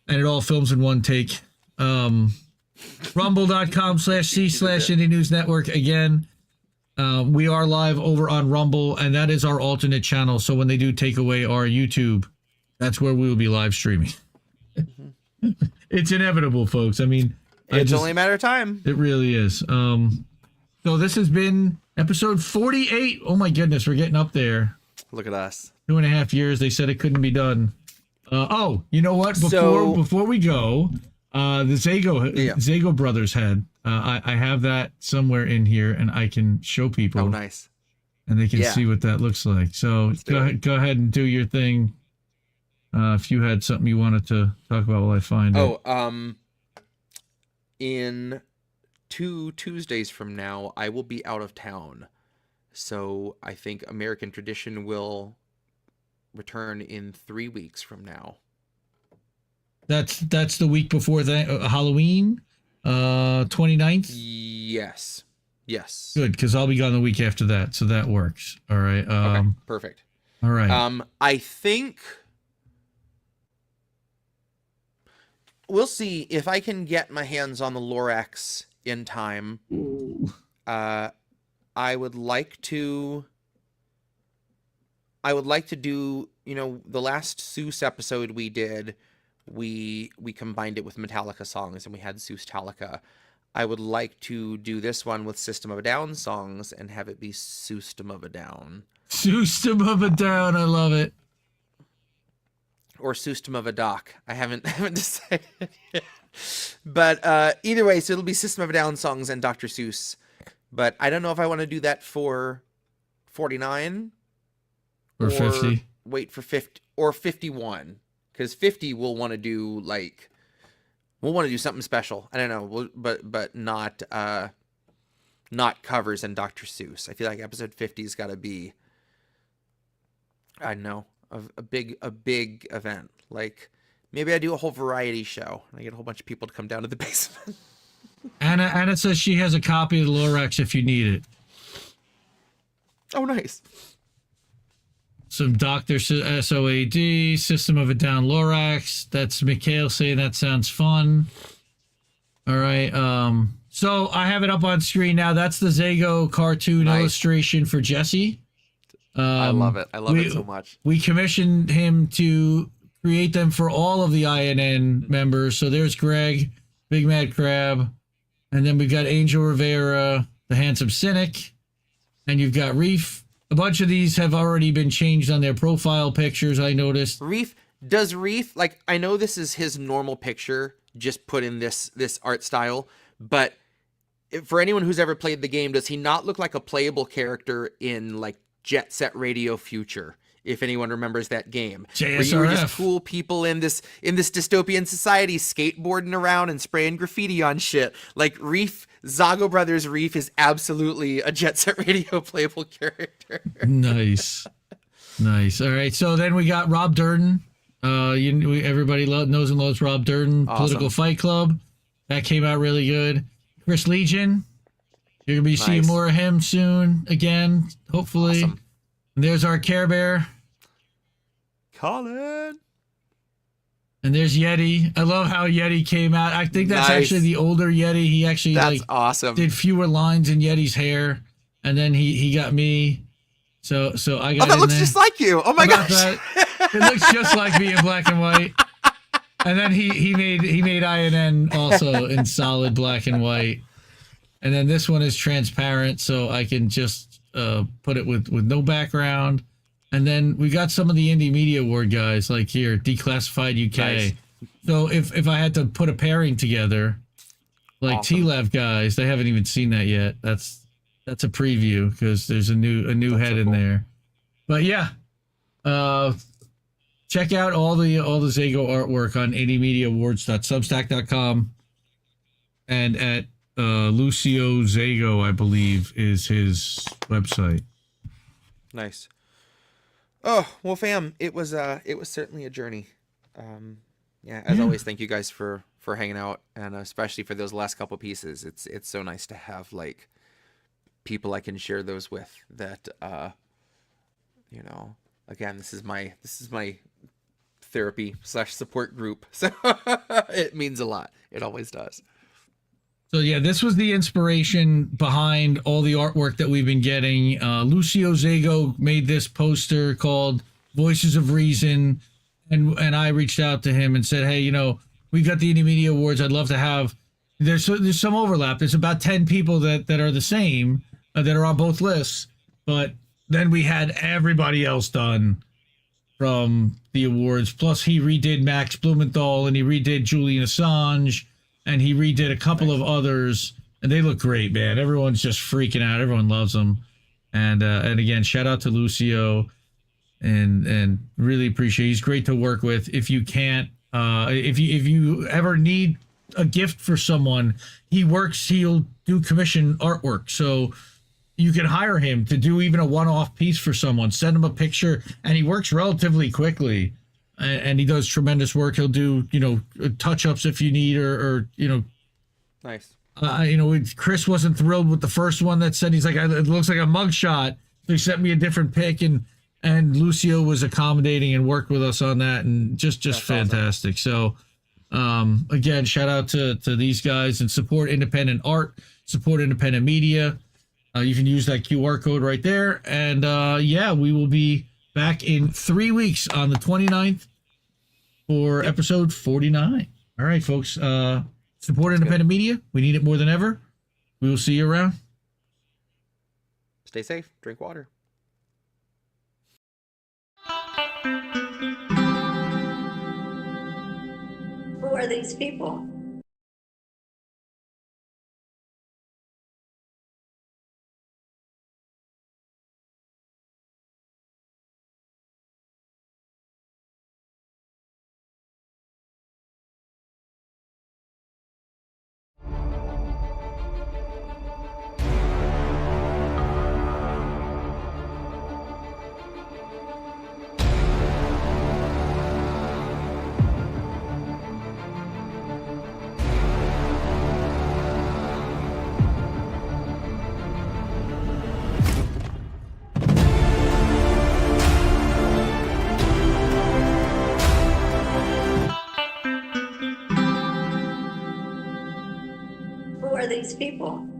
And it all films in one take. Rumble.com/C/Indie News Network. Again, we are live over on Rumble, and that is our alternate channel. So when they do take away our YouTube, that's where we will be live streaming. It's inevitable, folks. I mean, it's only a matter of time. It really is. So this has been episode 48. Oh my goodness, we're getting up there. Look at us. 2.5 years. They said it couldn't be done. You know what? Before we go, the Zago Brothers had. I have that somewhere in here, and I can show people. Oh, nice. And they can see what that looks like. So go ahead and do your thing. If you had something you wanted to talk about while I find it. In 2 Tuesdays from now, I will be out of town. So I think American Tradition will return in 3 weeks from now. That's the week before Halloween, 29th? Yes. Good, because I'll be gone the week after that, so that works. All right. Okay, perfect. All right. I think we'll see if I can get my hands on the Lorax in time. I would like to do, the last Seuss episode we did, we combined it with Metallica songs and we had Seuss-tallica. I would like to do this one with System of a Down songs and have it be System of a Down. System of a Down, I love it. Or System of a Doc. I haven't decided yet. But either way, so it'll be System of a Down songs and Dr. Seuss. But I don't know if I want to do that for 49 or 50. Wait for 50 or 51, because 50 we'll want to do something special. I don't know, but not not covers and Dr. Seuss. I feel like episode 50's got to be, I don't know, a big event. Like maybe I do a whole variety show and I get a whole bunch of people to come down to the basement. Anna says she has a copy of the Lorax if you need it. Oh, nice. Some Dr. SOAD, System of a Down Lorax. That's Mikhail saying that sounds fun. All right. So I have it up on screen now. That's the Zago cartoon illustration for Jesse. I love it. I love it so much. We commissioned him to create them for all of the INN members. So there's Greg, Big Mad Crab, and then we've got Angel Rivera, the Handsome Cynic, and you've got Reef. A bunch of these have already been changed on their profile pictures, I noticed. Reef, like, I know this is his normal picture, just put in this art style, but for anyone who's ever played the game, does he not look like a playable character in, like, Jet Set Radio Future? If anyone remembers that game, JSRF. where you were just cool people in this dystopian society skateboarding around and spraying graffiti on shit. Like Reef, Zago Brothers Reef is absolutely a Jet Set Radio playable character. Nice. All right, so then we got Rob Durden. Everybody knows and loves Rob Durden. Awesome. Political Fight Club. That came out really good. Chris Legion. You're gonna be seeing more of him soon again, hopefully. Awesome. And there's our Care Bear. Colin. And there's Yeti. I love how Yeti came out. I think that's actually the older Yeti. He actually awesome. Did fewer lines in Yeti's hair, and then he got me. So I got. Oh, that looks just like you. Oh my gosh. It looks just like me in black and white. And then he made INN also in solid black and white. And then this one is transparent, so I can just put it with no background. And then we got some of the Indie Media Award guys, like here, Declassified UK. Nice. So if I had to put a pairing together, like awesome. T-Lev guys, they haven't even seen that yet. That's a preview because there's a new head in there. But yeah, check out all the Zago artwork on indiemediaawards.substack.com and at Lucio Zago, I believe, is his website. Nice. Oh, well, fam, it was certainly a journey. As always, thank you guys for hanging out, and especially for those last couple pieces. It's so nice to have like people I can share those with that again, this is my therapy / support group. So it means a lot. It always does. So yeah, this was the inspiration behind all the artwork that we've been getting. Lucio Zago made this poster called Voices of Reason, and I reached out to him and said, hey, we've got the Indie Media Awards. I'd love to have. There's some overlap. There's about 10 people that are the same that are on both lists, but then we had everybody else done from the awards. Plus, he redid Max Blumenthal and he redid Julian Assange. And he redid a couple of others, and they look great, man. Everyone's just freaking out. Everyone loves them. And again, shout out to Lucio, and really appreciate. He's great to work with. If you can't, if you ever need a gift for someone, he'll do commission artwork. So you can hire him to do even a one-off piece for someone. Send him a picture, and he works relatively quickly. And he does tremendous work. He'll do, touch-ups if you need, or nice. Chris wasn't thrilled with the first one that said, he's like, it looks like a mugshot. So he sent me a different pic, and Lucio was accommodating and worked with us on that, and just that's fantastic. Awesome. So, again, shout out to these guys, and support independent art, support independent media. You can use that QR code right there. And we will be back in 3 weeks on the 29th. For episode 49. All right, folks. Support independent media. We need it more than ever. We will see you around. Stay safe. Drink water. Who are these people? people?